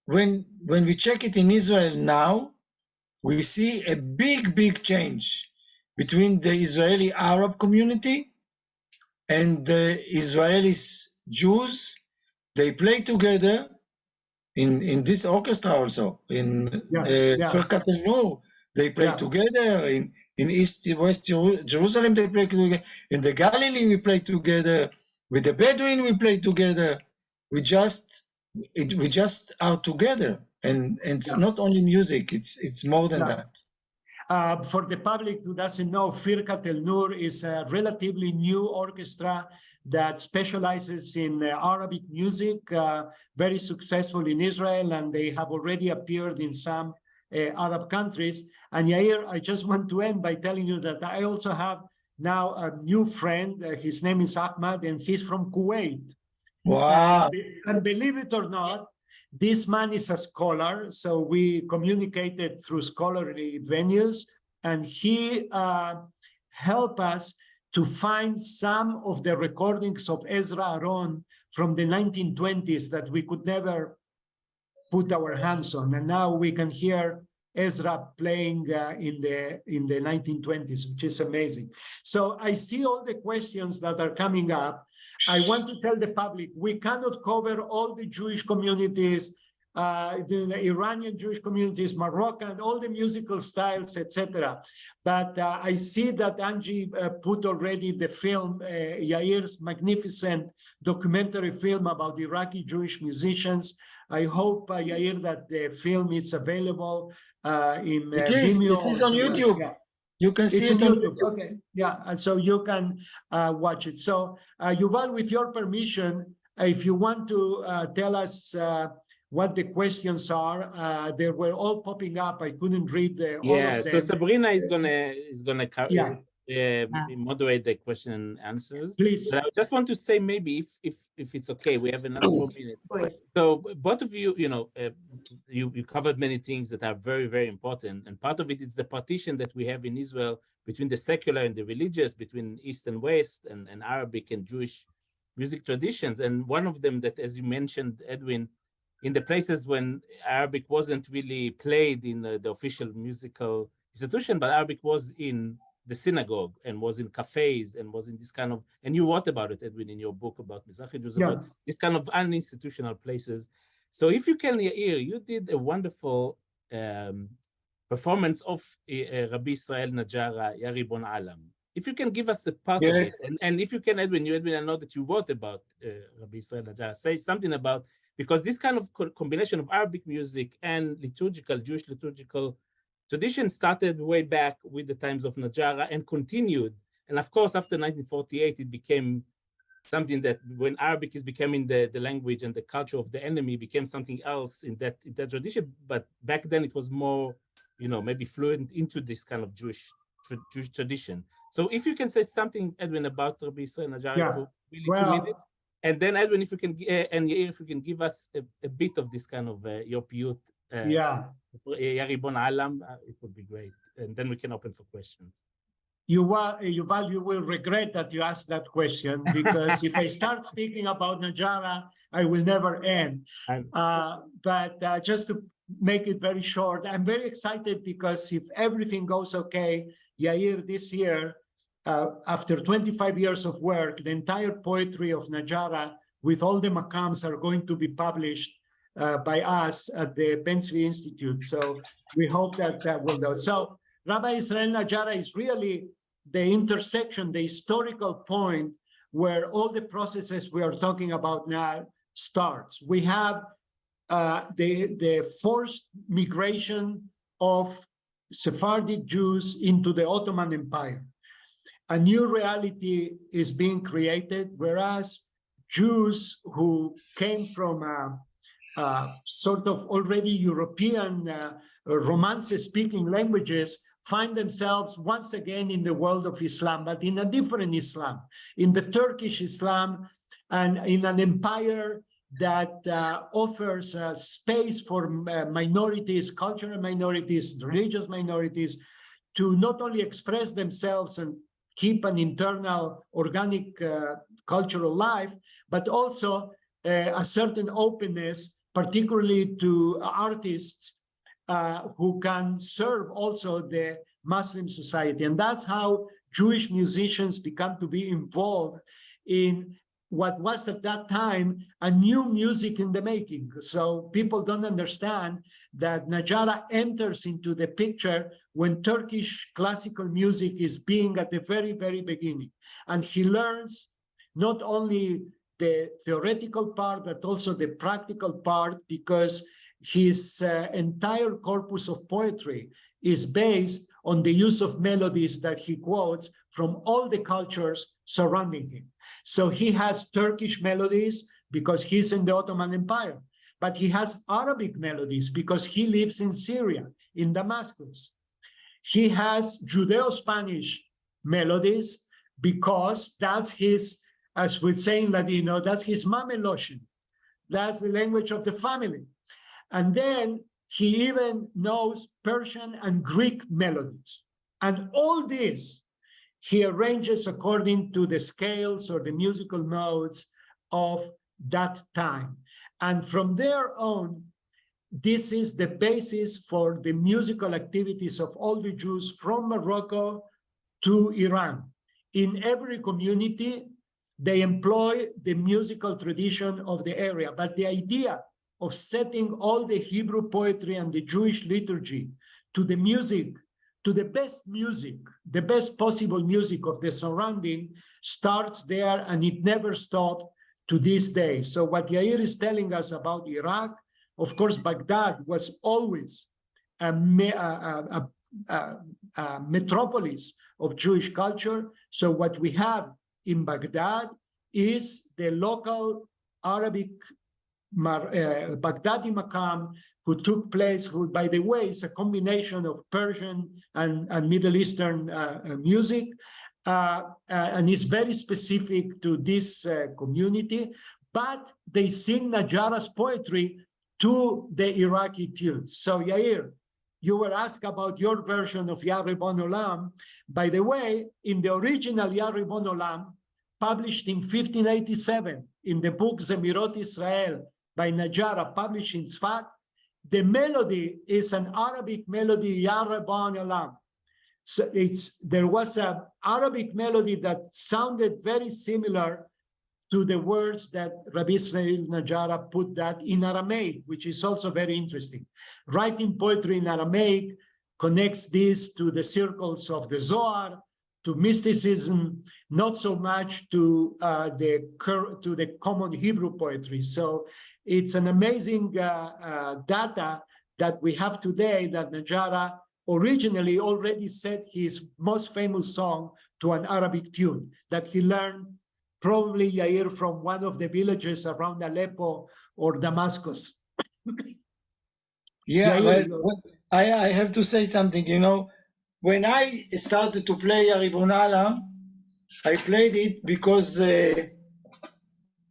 when we check it in Israel now, we see a big change between the Israeli Arab community and the Israeli Jews. They play together in this orchestra also, in Yeah. Firkat al-Nur. they play Yeah. together. In East West Jerusalem, they play together. In the Galilee, we play together. With the Bedouin, we play together. We just are together, and it's Yeah. not only music. It's more than Yeah. that. For the public who doesn't know, Firkat El Nur is a relatively new orchestra that specializes in Arabic music, very successful in Israel, and they have already appeared in some Arab countries. And Yair, I just want to end by telling you that I also have now a new friend. His name is Ahmad, and he's from Kuwait. Wow. And believe it or not, this man is a scholar, so we communicated through scholarly venues, and he helped us to find some of the recordings of Ezra Aron from the 1920s that we could never put our hands on, and now we can hear Ezra playing in the 1920s, which is amazing. So I see all the questions that are coming up. I want to tell the public, we cannot cover all the Jewish communities, the Iranian Jewish communities, Moroccan, all the musical styles, etc. But I see that Angie put already the film, Yair's magnificent documentary film about Iraqi Jewish musicians. I hope, Yair, that the film is available in Vimeo. It is on YouTube. Yeah. You can see It's it on on YouTube. Okay, yeah, and so you can watch it. So, Yuval, with your permission, if you want to tell us what the questions are, they were all popping up. I couldn't read all of them. So Sabrina is gonna Yeah. moderate the question and answers. Please. But I just want to say, maybe if it's okay, we have another 4 minutes. Of course. So both of you, you covered many things that are very, very important. And part of it is the partition that we have in Israel between the secular and the religious, between East and West, and Arabic and Jewish music traditions. And one of them that, as you mentioned, Edwin, in the places when Arabic wasn't really played in the official musical institution, but Arabic was in the synagogue and was in cafes and was in this kind of, and you wrote about it, Edwin, in your book about Mizrahi Jews, about this kind of uninstitutional places. So if you can hear, you did a wonderful performance of Rabbi Israel Najara, Ya Ribon Alam. If you can give us a part of it, and if you can, Edwin, I know that you wrote about Rabbi Israel Najara, say something about, because this kind of combination of Arabic music and Jewish liturgical tradition started way back with the times of Najara and continued. And of course, after 1948, it became something that when Arabic is becoming the language and the culture of the enemy, became something else in that tradition. But back then it was more, maybe fluent into this kind of Jewish tradition. So if you can say something, Edwin, about Rabbi Israel Najara for really 2 minutes. And then, Edwin, if you can, and Yair, if you can give us a bit of this kind of your piyut, Ya Ribon Alam, it would be great. And then we can open for questions. Yuval, you will regret that you asked that question, because if I start speaking about Najara, I will never end. But just to make it very short, I'm very excited because if everything goes okay, Yair, this year, after 25 years of work, the entire poetry of Najara with all the makams are going to be published by us at the Ben Tzvi Institute. So we hope that will go. So Rabbi Israel Najara is really the intersection, the historical point where all the processes we are talking about now starts. We have the forced migration of Sephardic Jews into the Ottoman Empire. A new reality is being created, whereas Jews who came from sort of already European Romance-speaking languages find themselves once again in the world of Islam, but in a different Islam, in the Turkish Islam, and in an empire that offers space for minorities, cultural minorities, religious minorities, to not only express themselves and keep an internal organic cultural life, but also a certain openness, particularly to artists who can serve also the Muslim society. And that's how Jewish musicians become to be involved in what was at that time a new music in the making. So people don't understand that Najara enters into the picture when Turkish classical music is being at the very, very beginning. And he learns not only the theoretical part, but also the practical part, because his entire corpus of poetry is based on the use of melodies that he quotes from all the cultures surrounding him. So he has Turkish melodies because he's in the Ottoman Empire, but he has Arabic melodies because he lives in Syria, in Damascus. He has Judeo-Spanish melodies because that's his, as we say in Ladino, that's his mameloshin. That's the language of the family. And then he even knows Persian and Greek melodies. And all this he arranges according to the scales or the musical notes of that time. And from there on, this is the basis for the musical activities of all the Jews from Morocco to Iran. In every community, they employ the musical tradition of the area, but the idea of setting all the Hebrew poetry and the Jewish liturgy to the music, to the best possible music of the surrounding starts there, and it never stopped to this day. So what Yair is telling us about Iraq, of course, Baghdad was always a metropolis of Jewish culture. So what we have in Baghdad is the local Arabic Baghdadi Maqam, who took place, who, by the way, is a combination of Persian and Middle Eastern music, and is very specific to this community, but they sing Najara's poetry to the Iraqi tunes. So Yair, you were asked about your version of Ya Ribon Olam. By the way, in the original Ya Ribon Olam, published in 1587 in the book Zemirot Israel by Najara, published in Tzfat, the melody is an Arabic melody, Ya Ribon Olam. So there was an Arabic melody that sounded very similar to the words that Rabbi Israel Najara put that in Aramaic, which is also very interesting. Writing poetry in Aramaic connects this to the circles of the Zohar, to mysticism, not so much to the common Hebrew poetry. So it's an amazing data that we have today, that Najara originally already set his most famous song to an Arabic tune that he learned probably, Yair, from one of the villages around Aleppo or Damascus. Yeah, Yair, well, I have to say something, you know, when I started to play Ya Ribon Olam, I played it because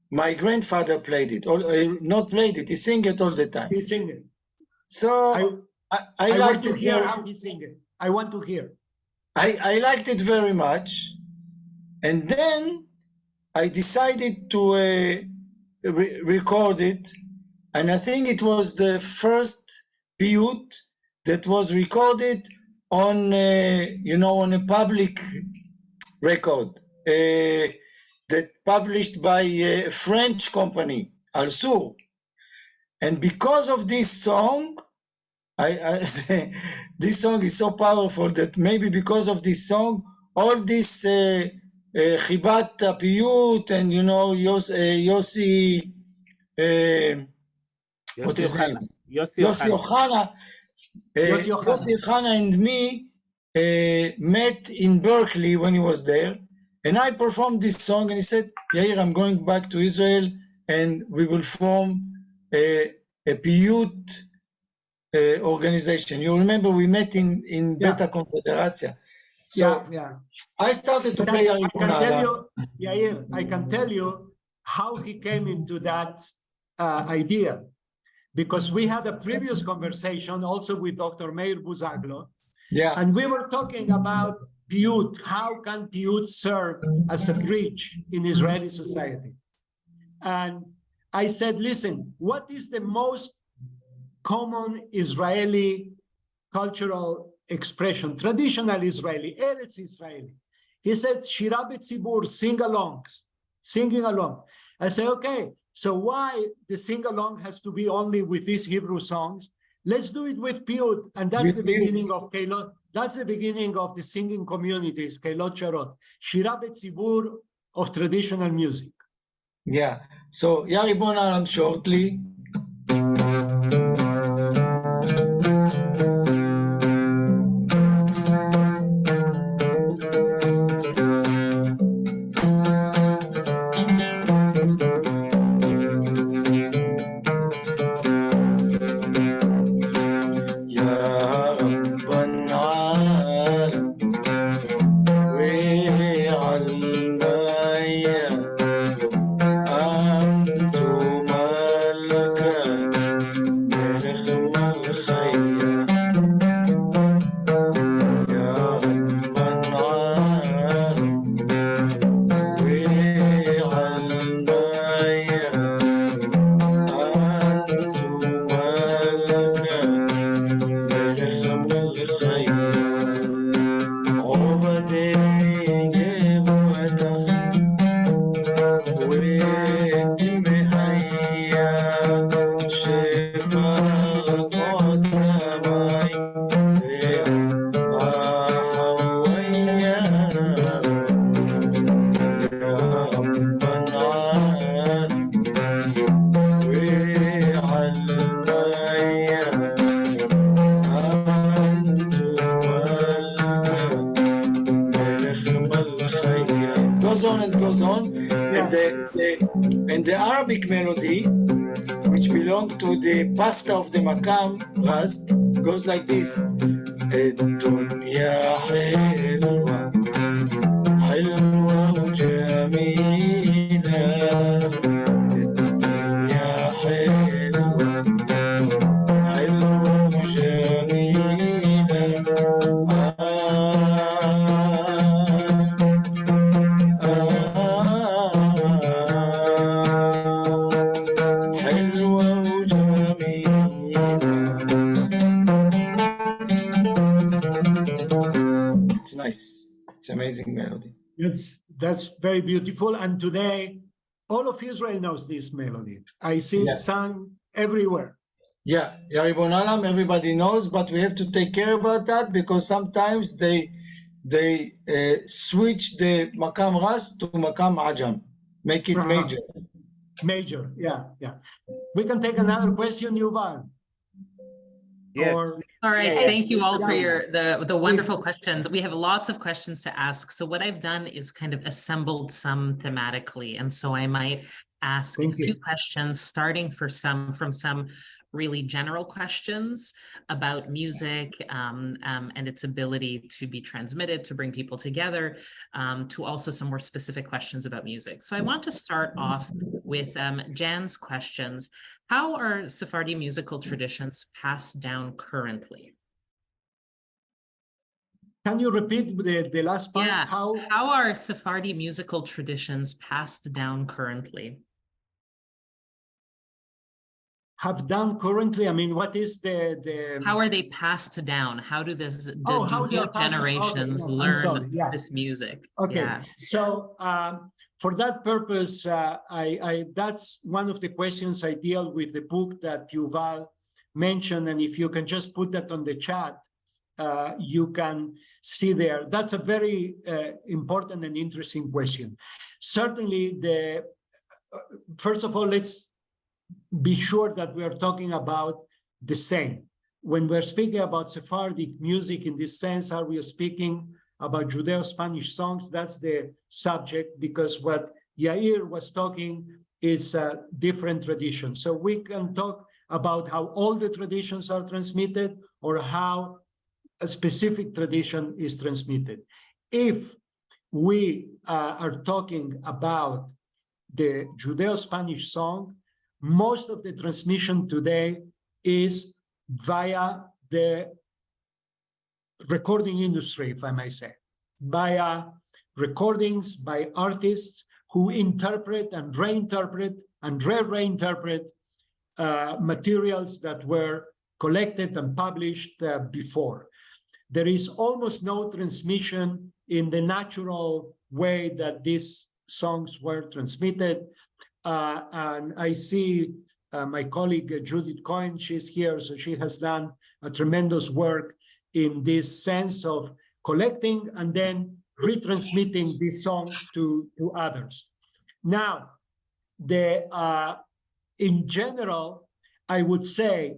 my grandfather played it, or not played it, he sang it all the time. he sing it. So I want liked to it hear very, how he sing it. I want to hear. I liked it very much. And then I decided to record it. And I think it was the first piyut that was recorded on, on a public record, that published by a French company, Al-Sur. And because of this song, this song is so powerful that maybe because of this song, all this Chibat Piyut and, Yossi, what is his name? Yossi Ochana. Yossi Ochana and me met in Berkeley when he was there, and I performed this song, and he said, Yair, I'm going back to Israel, and we will form a piyut organization. You remember we met in Beta Confederacia. So I started to play Ya Ribon Olam. Yair, I can tell you how he came into that idea, because we had a previous conversation also with Dr. Meir Buzaglo, and we were talking about piyut. How can piyut serve as a bridge in Israeli society? And I said, listen, what is the most common Israeli cultural expression, traditional Israeli, Eretz Israeli? He said, Shira b'tzibur, sing-alongs. singing along. I say, okay, so why the sing-along has to be only with these Hebrew songs? Let's do it with piyut, and that's With the piyut. beginning of Keilot. That's the beginning of the singing communities, Keilot Sharot, Shira Betzibur of traditional music. Yeah. So Yaribon Alam shortly. And the Arabic melody, which belongs to the pasta of the Makam Rast, goes like this. الدنيا حلوة حلوة وجميلة الدنيا حلوة حلوة وجميلة It's nice. It's amazing melody. That's very beautiful. And today, all of Israel knows this melody. I see it sung everywhere. Yeah, Yaribon Alam, everybody knows, but we have to take care about that because sometimes they switch the Makam Ras to Makam Ajam, make it major. Major, yeah. We can take another question, Yuval. Yes. All right, thank you all for the wonderful Please. questions. We have lots of questions to ask. So what I've done is kind of assembled some thematically. And so I might ask a few questions starting from some really general questions about music and its ability to be transmitted, to bring people together, to also some more specific questions about music. So I want to start off with Jan's questions. How are Sephardi musical traditions passed down currently? Can you repeat the last part? Yeah. How are Sephardi musical traditions passed down currently? have done currently? I mean, what is the How are they passed down? How do this how they new are passed down? generations Okay, no, I'm learn sorry, yeah. this music? Okay, Yeah. so for that purpose, that's one of the questions I deal with the book that Yuval mentioned, and if you can just put that on the chat, you can see there. That's a very important and interesting question. Certainly, first of all, let's be sure that we are talking about the same. When we're speaking about Sephardic music in this sense, are we speaking about Judeo-Spanish songs? That's the subject, because what Yair was talking is a different tradition. So we can talk about how all the traditions are transmitted or how a specific tradition is transmitted. If we are talking about the Judeo-Spanish song, most of the transmission today is via the recording industry, if I may say, via recordings by artists who interpret and reinterpret and reinterpret materials that were collected and published before. There is almost no transmission in the natural way that this songs were transmitted. And I see my colleague Judith Cohen, she's here, so she has done a tremendous work in this sense of collecting and then retransmitting this song to others. Now, in general, I would say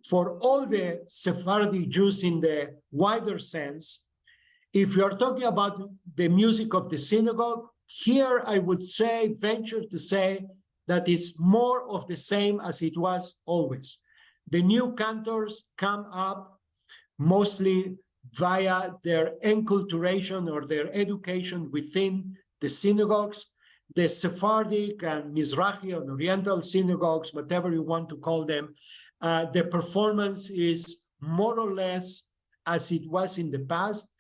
for all the Sephardi Jews in the wider sense, if you're talking about the music of the synagogue, here I would say, venture to say, that it's more of the same as it was always. The new cantors come up mostly via their enculturation or their education within the synagogues. The Sephardic and Mizrahi and Oriental synagogues, whatever you want to call them, the performance is more or less as it was in the past.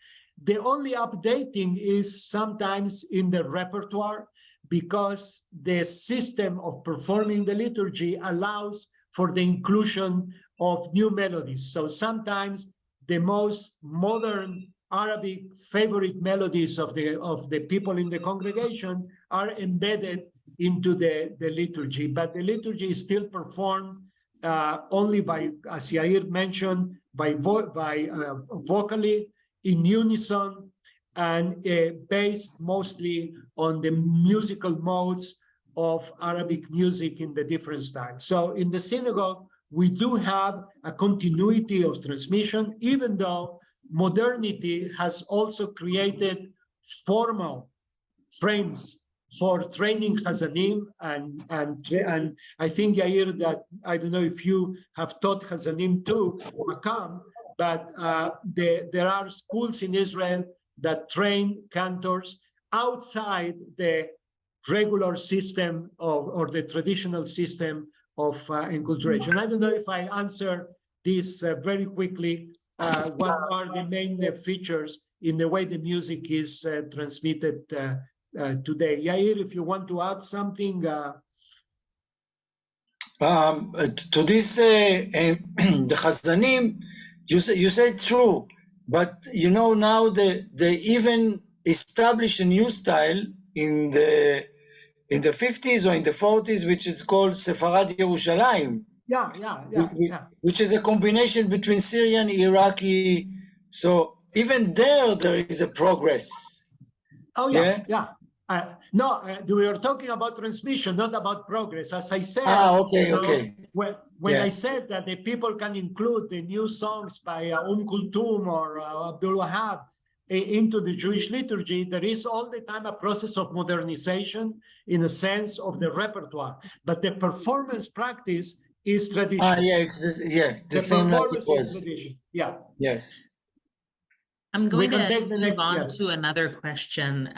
The only updating is sometimes in the repertoire, because the system of performing the liturgy allows for the inclusion of new melodies. So sometimes the most modern Arabic favorite melodies of the people in the congregation are embedded into the liturgy, but the liturgy is still performed only by, as Yair mentioned, by vocally, in unison, and based mostly on the musical modes of Arabic music in the different styles. So in the synagogue, we do have a continuity of transmission, even though modernity has also created formal frames for training Chazanim, and I think, Yair, that I don't know if you have taught Chazanim too, Makam, but there are schools in Israel that train cantors outside the regular system or the traditional system of enculturation. I don't know if I answer this very quickly. What are the main features in the way the music is transmitted today? Yair, if you want to add something. To this, the Chazanim, you say true, but you know now they even established a new style in the 50s or in the 40s, which is called Sephardi Yerushalayim. Yeah. Which is a combination between Syrian, Iraqi. So even there is a progress. Oh yeah. No, we are talking about transmission, not about progress. As I said, okay. When I said that the people can include the new songs by Kulthum or Abdul Wahab into the Jewish liturgy, there is all the time a process of modernization in a sense of the repertoire. But the performance practice is tradition. The same like it was. Tradition. Yeah. Yes. I'm going to move on to another question.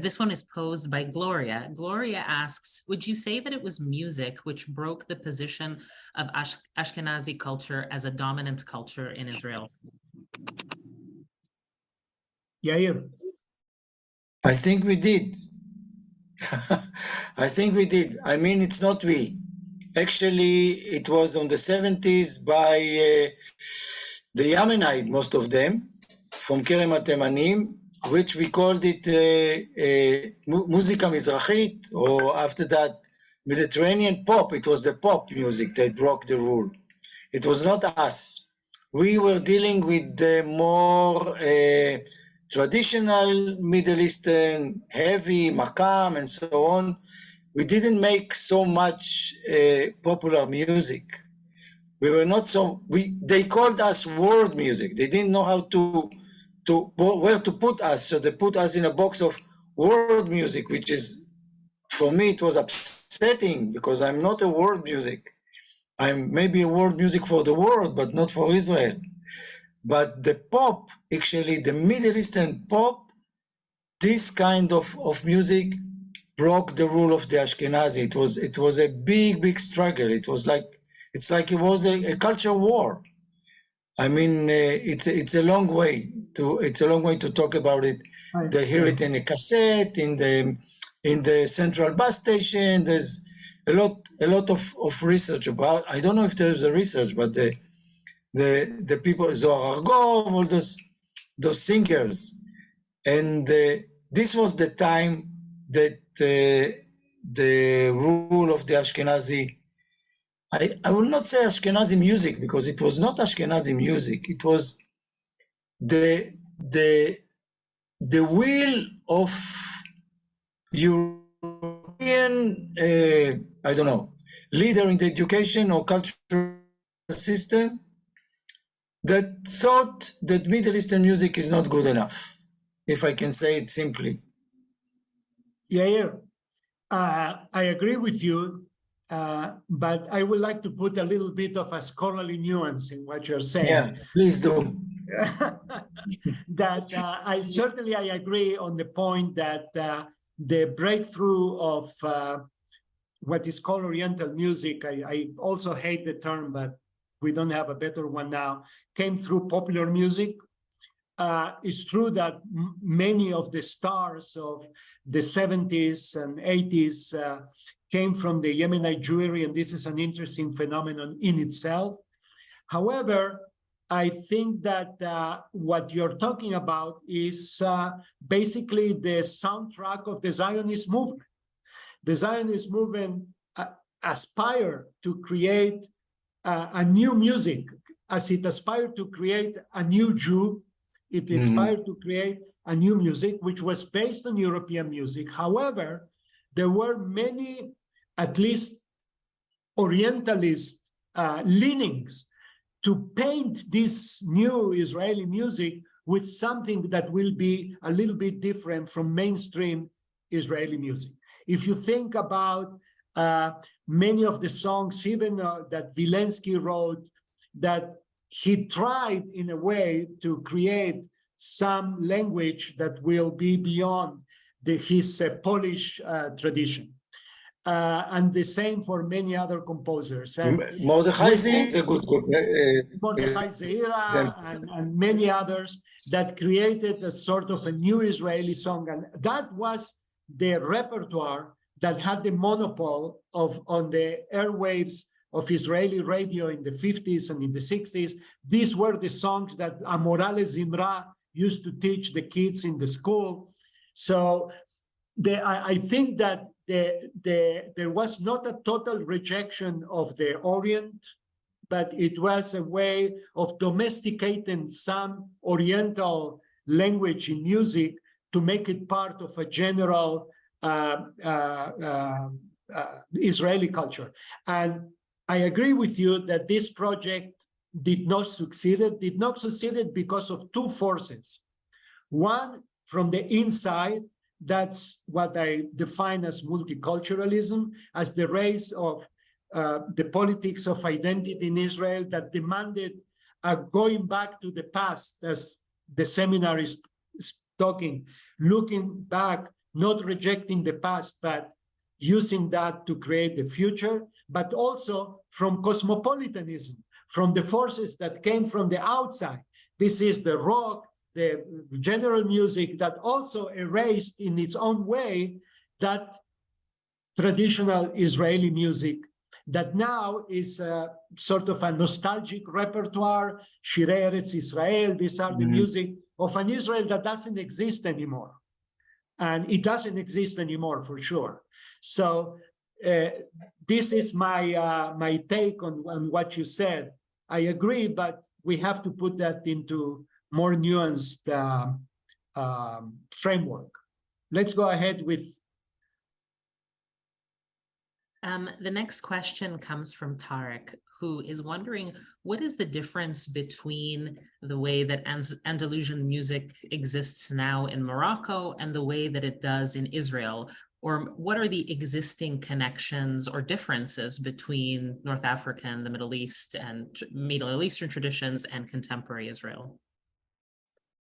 This one is posed by Gloria. Gloria asks, would you say that it was music which broke the position of Ashkenazi culture as a dominant culture in Israel? Yair. I think we did. I mean, it's not we. Actually, it was on the 70s by the Yemenite, most of them, from Kerem HaTemanim, which we called it Muzika Mizrachit, or after that, Mediterranean pop. It was the pop music that broke the rule. It was not us. We were dealing with the more traditional Middle Eastern, heavy, Makam, and so on. We didn't make so much popular music. We were not so, they called us world music. They didn't know how where to put us. So they put us in a box of world music, which is, for me, it was upsetting because I'm not a world music. I'm maybe a world music for the world, but not for Israel. But the pop, actually, the Middle Eastern pop, this kind of music broke the rule of the Ashkenazi. It was a big struggle. It was like it was a culture war. I mean, it's a long way to talk about it. They hear it in a cassette, in the central bus station. There's a lot of research about. I don't know if there is a research, but the people, Zohar Argov, all those singers, and this was the time that the rule of the Ashkenazi, I will not say Ashkenazi music, because it was not Ashkenazi music. It was the will of European, I don't know, leader in the education or cultural system that thought that Middle Eastern music is not good enough, if I can say it simply. Yair, I agree with you, but I would like to put a little bit of a scholarly nuance in what you're saying. Yeah, please do. That I agree on the point that the breakthrough of what is called Oriental music, I also hate the term, but we don't have a better one now, came through popular music. It's true that many of the stars of the 70s and 80s came from the Yemenite Jewry, and this is an interesting phenomenon in itself. However, I think that what you're talking about is basically the soundtrack of the Zionist movement. The Zionist movement aspired to create a new music, as it aspired to create a new Jew. It aspired to create a new music, which was based on European music. However, there were many, at least Orientalist leanings to paint this new Israeli music with something that will be a little bit different from mainstream Israeli music. If you think about many of the songs, even that Vilensky wrote, that he tried in a way to create some language that will be beyond his Polish tradition. And the same for many other composers. And Mordechai Zeira is a good Mordechai Zeira and many others that created a sort of a new Israeli song. And that was the repertoire that had the monopoly on the airwaves of Israeli radio in the 50s and in the 60s. These were the songs that Amorales Zimra used to teach the kids in the school. So I think that there was not a total rejection of the Orient, but it was a way of domesticating some Oriental language in music to make it part of a general Israeli culture. And I agree with you that this project did not succeed because of two forces. One, from the inside, that's what I define as multiculturalism, as the rise of the politics of identity in Israel that demanded going back to the past, as the seminar is talking, looking back, not rejecting the past, but using that to create the future, but also from cosmopolitanism, from the forces that came from the outside. This is the rock, the general music that also erased in its own way that traditional Israeli music that now is sort of a nostalgic repertoire, Shirei Eretz Israel. These are the music of an Israel that doesn't exist anymore. And it doesn't exist anymore for sure. So this is my take on what you said. I agree, but we have to put that into more nuanced framework. Let's go ahead with. The next question comes from Tarek, who is wondering, what is the difference between the way that Andalusian music exists now in Morocco and the way that it does in Israel? Or what are the existing connections or differences between North Africa and the Middle East and Middle Eastern traditions and contemporary Israel?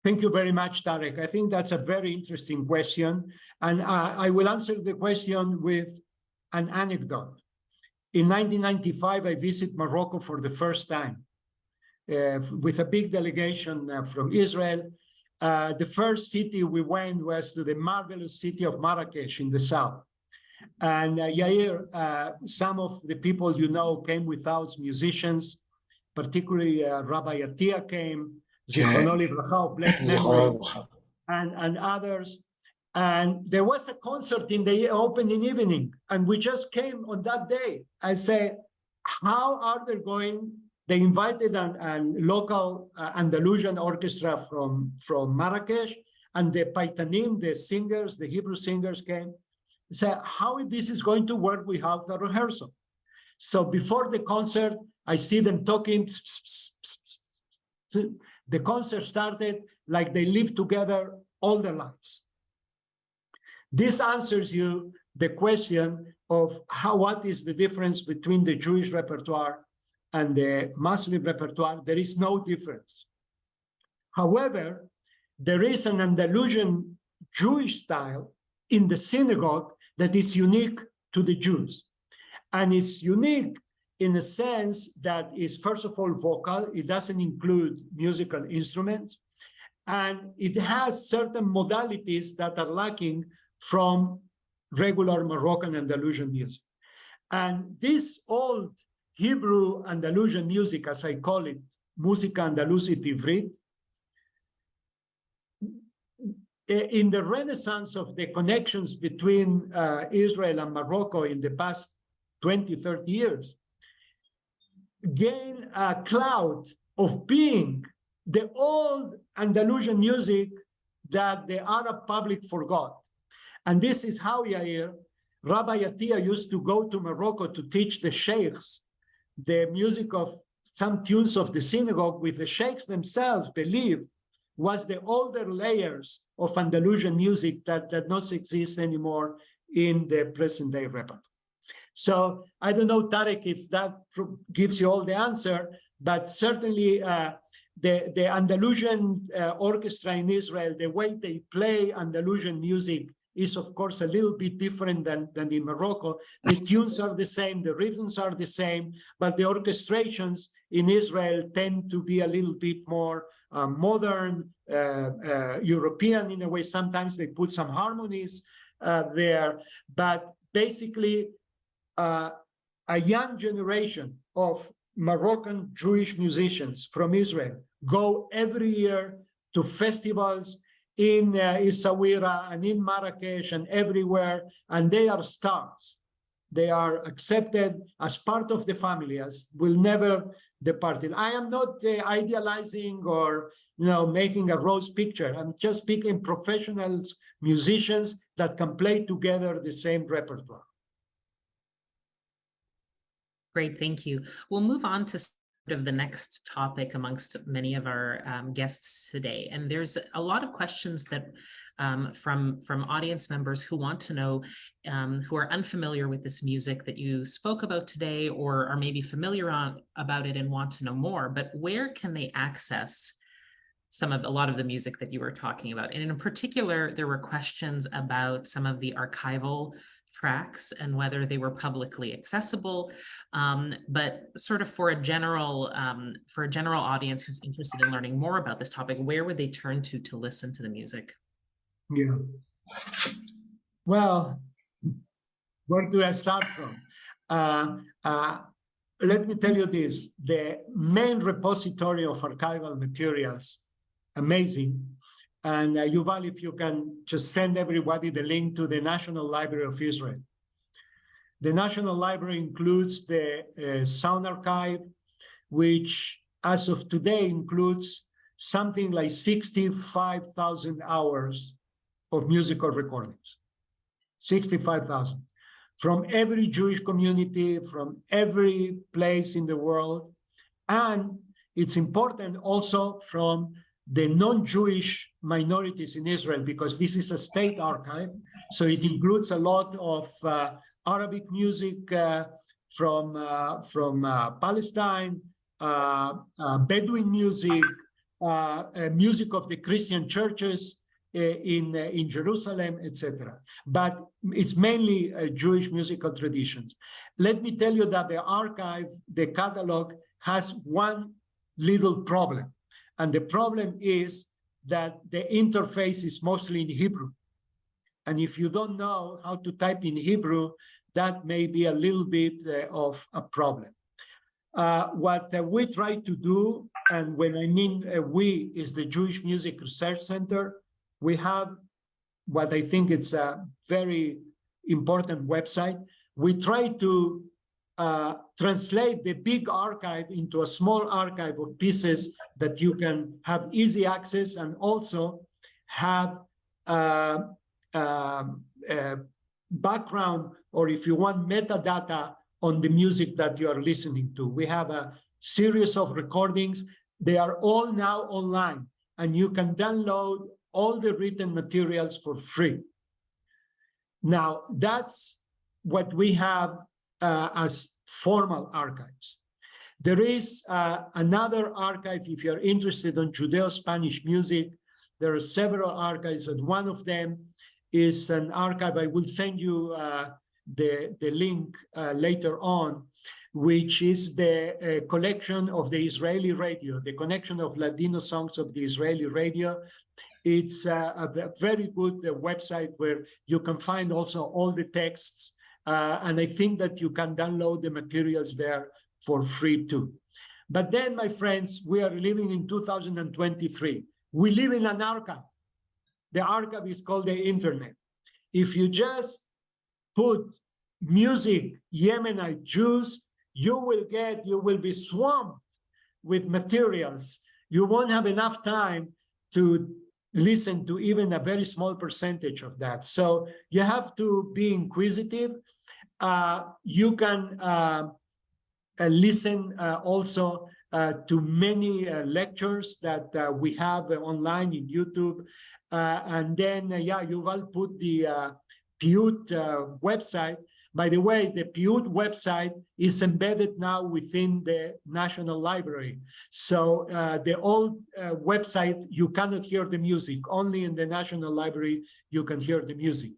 Thank you very much, Tarek. I think that's a very interesting question. And I will answer the question with an anecdote. In 1995, I visited Morocco for the first time with a big delegation from Israel. The first city we went was to the marvelous city of Marrakesh in the south. And Yair, some of the people you know came with us, musicians, particularly Rabbi Atiyah came, Zichrono Livracha, blessed memory, and others. And there was a concert in the opening evening, and we just came on that day. I said, how are they going? They invited a local Andalusian orchestra from Marrakesh, and the Paitanim, the singers, the Hebrew singers came. Said, how this is going to work without the rehearsal? So before the concert, I see them talking. The concert started like they lived together all their lives. This answers you the question of what is the difference between the Jewish repertoire and the Muslim repertoire. There is no difference. However, there is an Andalusian Jewish style in the synagogue that is unique to the Jews. And it's unique in a sense that is, first of all, vocal. It doesn't include musical instruments. And it has certain modalities that are lacking from regular Moroccan Andalusian music. And this old Hebrew Andalusian music, as I call it, Musica Andalusit Ivrit, in the renaissance of the connections between Israel and Morocco in the past 20, 30 years, gained a cloud of being the old Andalusian music that the Arab public forgot. And this is how, Yair, Rabbi Atiyah used to go to Morocco to teach the sheikhs the music of some tunes of the synagogue, with the sheikhs themselves believed was the older layers of Andalusian music that does not exist anymore in the present day repertoire. So I don't know, Tarek, if that gives you all the answer, but certainly the Andalusian orchestra in Israel, the way they play Andalusian music is, of course, a little bit different than in Morocco. The tunes are the same, the rhythms are the same, but the orchestrations in Israel tend to be a little bit more modern, European in a way. Sometimes they put some harmonies there, but basically a young generation of Moroccan Jewish musicians from Israel go every year to festivals in Essaouira and in Marrakesh and everywhere, and they are stars. They are accepted as part of the family, as will never depart. I am not idealizing or making a rose picture. I'm just picking professionals, musicians that can play together the same repertoire. Great, thank you. We'll move on to sort of the next topic amongst many of our guests today. And there's a lot of questions that from audience members who want to know, who are unfamiliar with this music that you spoke about today, or are maybe familiar about it and want to know more, but where can they access a lot of the music that you were talking about? And in particular, there were questions about some of the archival tracks and whether they were publicly accessible, but sort of for a general audience who's interested in learning more about this topic, where would they turn to listen to the music? Yeah. Well, where do I start from? Let me tell you this: the main repository of archival materials, amazing. And Yuval, if you can just send everybody the link to the National Library of Israel. The National Library includes the Sound Archive, which as of today includes something like 65,000 hours of musical recordings. 65,000. From every Jewish community, from every place in the world. And it's important also from the non-Jewish minorities in Israel, because this is a state archive. So it includes a lot of Arabic music from Palestine, Bedouin music, music of the Christian churches in Jerusalem, etc. But it's mainly Jewish musical traditions. Let me tell you that the archive, the catalog, has one little problem. And the problem is that the interface is mostly in Hebrew. And if you don't know how to type in Hebrew, that may be a little bit of a problem. What we try to do, and when I mean we, is the Jewish Music Research Center. We have what I think it's a very important website. We try to translate the big archive into a small archive of pieces that you can have easy access and also have background, or if you want metadata on the music that you are listening to. We have a series of recordings. They are all now online, and you can download all the written materials for free. Now, that's what we have as formal archives. There is another archive, if you're interested in Judeo-Spanish music. There are several archives, and one of them is an archive. I will send you the link later on, which is the collection of the Israeli radio, the collection of Ladino songs of the Israeli radio. It's a very good website where you can find also all the texts. And I think that you can download the materials there for free too. But then, my friends, we are living in 2023. We live in an archive. The archive is called the internet. If you just put music, Yemenite Jews, you will be swamped with materials. You won't have enough time to listen to even a very small percentage of that. So you have to be inquisitive. You can listen also to many lectures that we have online in YouTube. And then, Yuval put the Piyut website. By the way, the Piyut website is embedded now within the National Library. So the old website, you cannot hear the music. Only in the National Library, you can hear the music.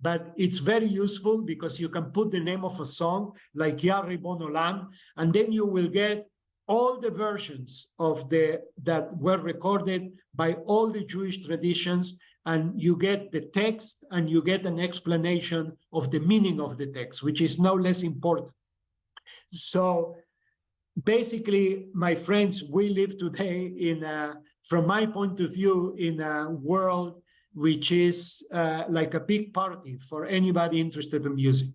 But it's very useful because you can put the name of a song like Ya Ribon Olam, and then you will get all the versions of that were recorded by all the Jewish traditions, and you get the text and you get an explanation of the meaning of the text, which is no less important. So basically, my friends, we live today in from my point of view, in a world which is like a big party for anybody interested in music.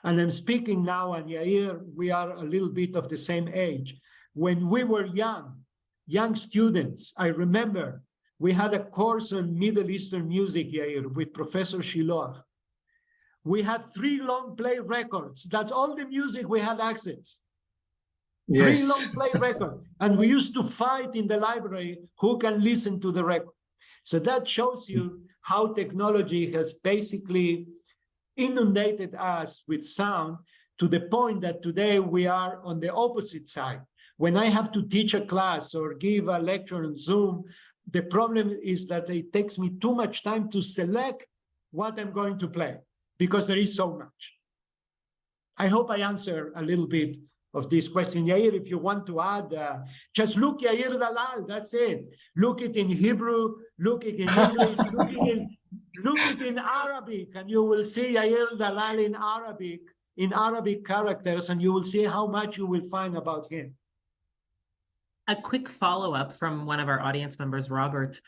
And I'm speaking now, and Yair, we are a little bit of the same age. When we were young students, I remember we had a course on Middle Eastern music, Yair, with Professor Shiloach. We had 3 long play records. That's all the music we had access. Yes. 3 long play records. And we used to fight in the library who can listen to the record. So that shows you how technology has basically inundated us with sound to the point that today we are on the opposite side. When I have to teach a class or give a lecture on Zoom, the problem is that it takes me too much time to select what I'm going to play because there is so much. I hope I answer a little bit of this question. Yair, if you want to add, just look Yair Dalal, that's it. Look it in Hebrew, look it in English, look it in Arabic, and you will see Yair Dalal in Arabic characters, and you will see how much you will find about him. A quick follow-up from one of our audience members, Robert.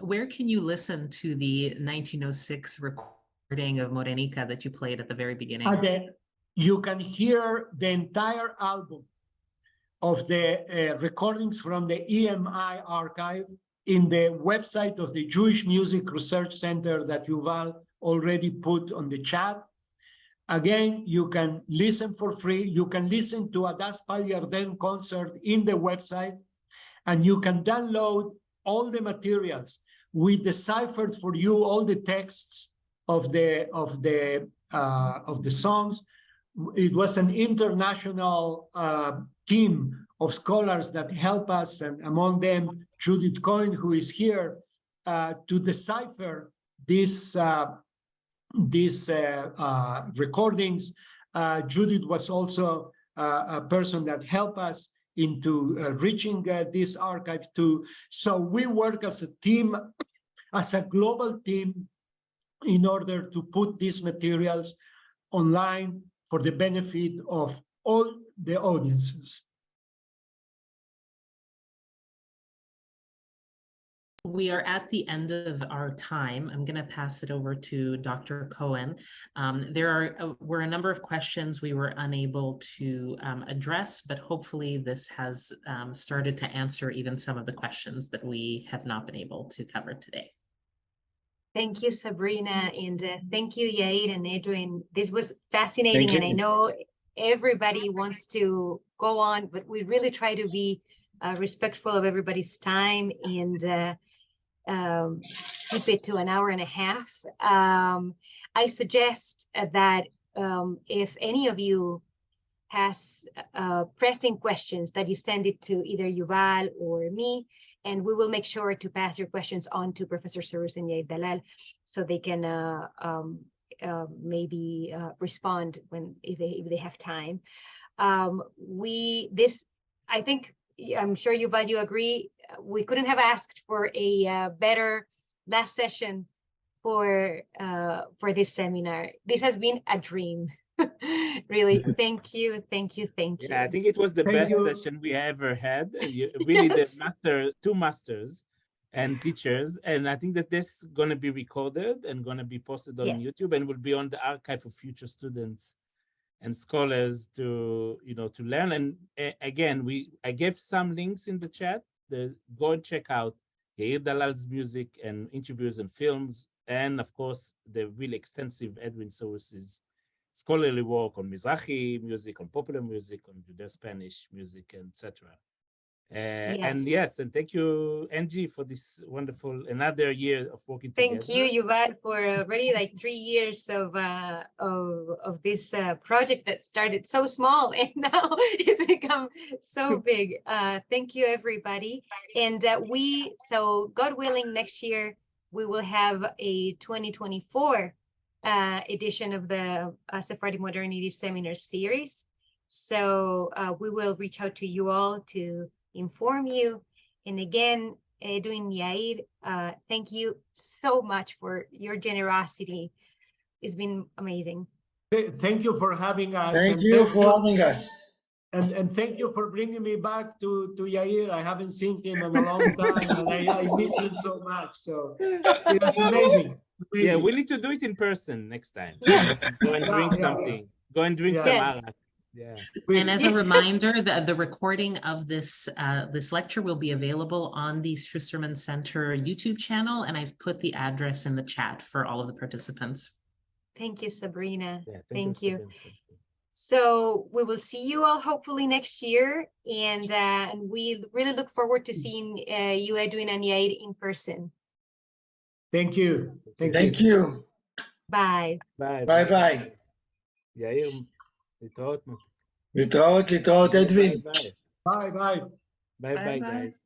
Where can you listen to the 1906 recording of Morenica that you played at the very beginning? You can hear the entire album of the recordings from the EMI archive in the website of the Jewish Music Research Center that Yuval already put on the chat. Again, you can listen for free. You can listen to a Das Pal Yarden concert in the website, and you can download all the materials. We deciphered for you all the texts of the songs. It was an international team of scholars that help us, and among them Judith Cohen, who is here, to decipher these recordings. Judith was also a person that helped us into reaching this archive too. So we work as a team, as a global team, in order to put these materials online for the benefit of all the audiences. We are at the end of our time. I'm going to pass it over to Dr. Cohen. Were a number of questions we were unable to address, but hopefully this has started to answer even some of the questions that we have not been able to cover today. Thank you, Sabrina, and thank you, Yair and Edwin. This was fascinating, and I know everybody wants to go on, but we really try to be respectful of everybody's time and keep it to an hour and a half. I suggest that if any of you has pressing questions, that you send it to either Yuval or me, and we will make sure to pass your questions on to Professor Cyrus and Yair Dalal, so they can maybe respond if they have time. I think, I'm sure Yuval, you agree, we couldn't have asked for a better last session for this seminar. This has been a dream. Really, thank you. Yeah, I think it was the best session we ever had. Really, yes. Two masters and teachers, and I think that this is going to be recorded and going to be posted on YouTube and will be on the archive for future students and scholars to learn. And again, I gave some links in the chat. Go and check out Yair Dalal's music and interviews and films, and of course the really extensive Edwin Cyrus's scholarly work on Mizrahi music, on popular music, on Judeo-Spanish music, etc. And thank you, Angie, for this wonderful another year of working together. Thank you, Yuval, for already like 3 years of this project that started so small and now it's become so big. Thank you, everybody. And so God willing, next year we will have a 2024 edition of the Sephardi Modernity Seminar Series. So we will reach out to you all to inform you. And again, Edwin, Yair, thank you so much for your generosity. It's been amazing. Thank you for having us. Thank you for having us. And thank you for bringing me back to Yair. I haven't seen him in a long time, and I miss him so much. So it was amazing. Yeah, we need to do it in person next time. Yes. Go and drink something. Go and drink some arak. Yeah. And as a reminder, the recording of this lecture will be available on the Schusterman Center YouTube channel, and I've put the address in the chat for all of the participants. Thank you, Sabrina. Yeah, thank you. So we will see you all hopefully next year, and we really look forward to seeing you, Edwin and Yair, in person. Thank you. Thank you. Bye. Bye. Bye. יאיר, להתראות, אדווין. Bye. Bye, guys.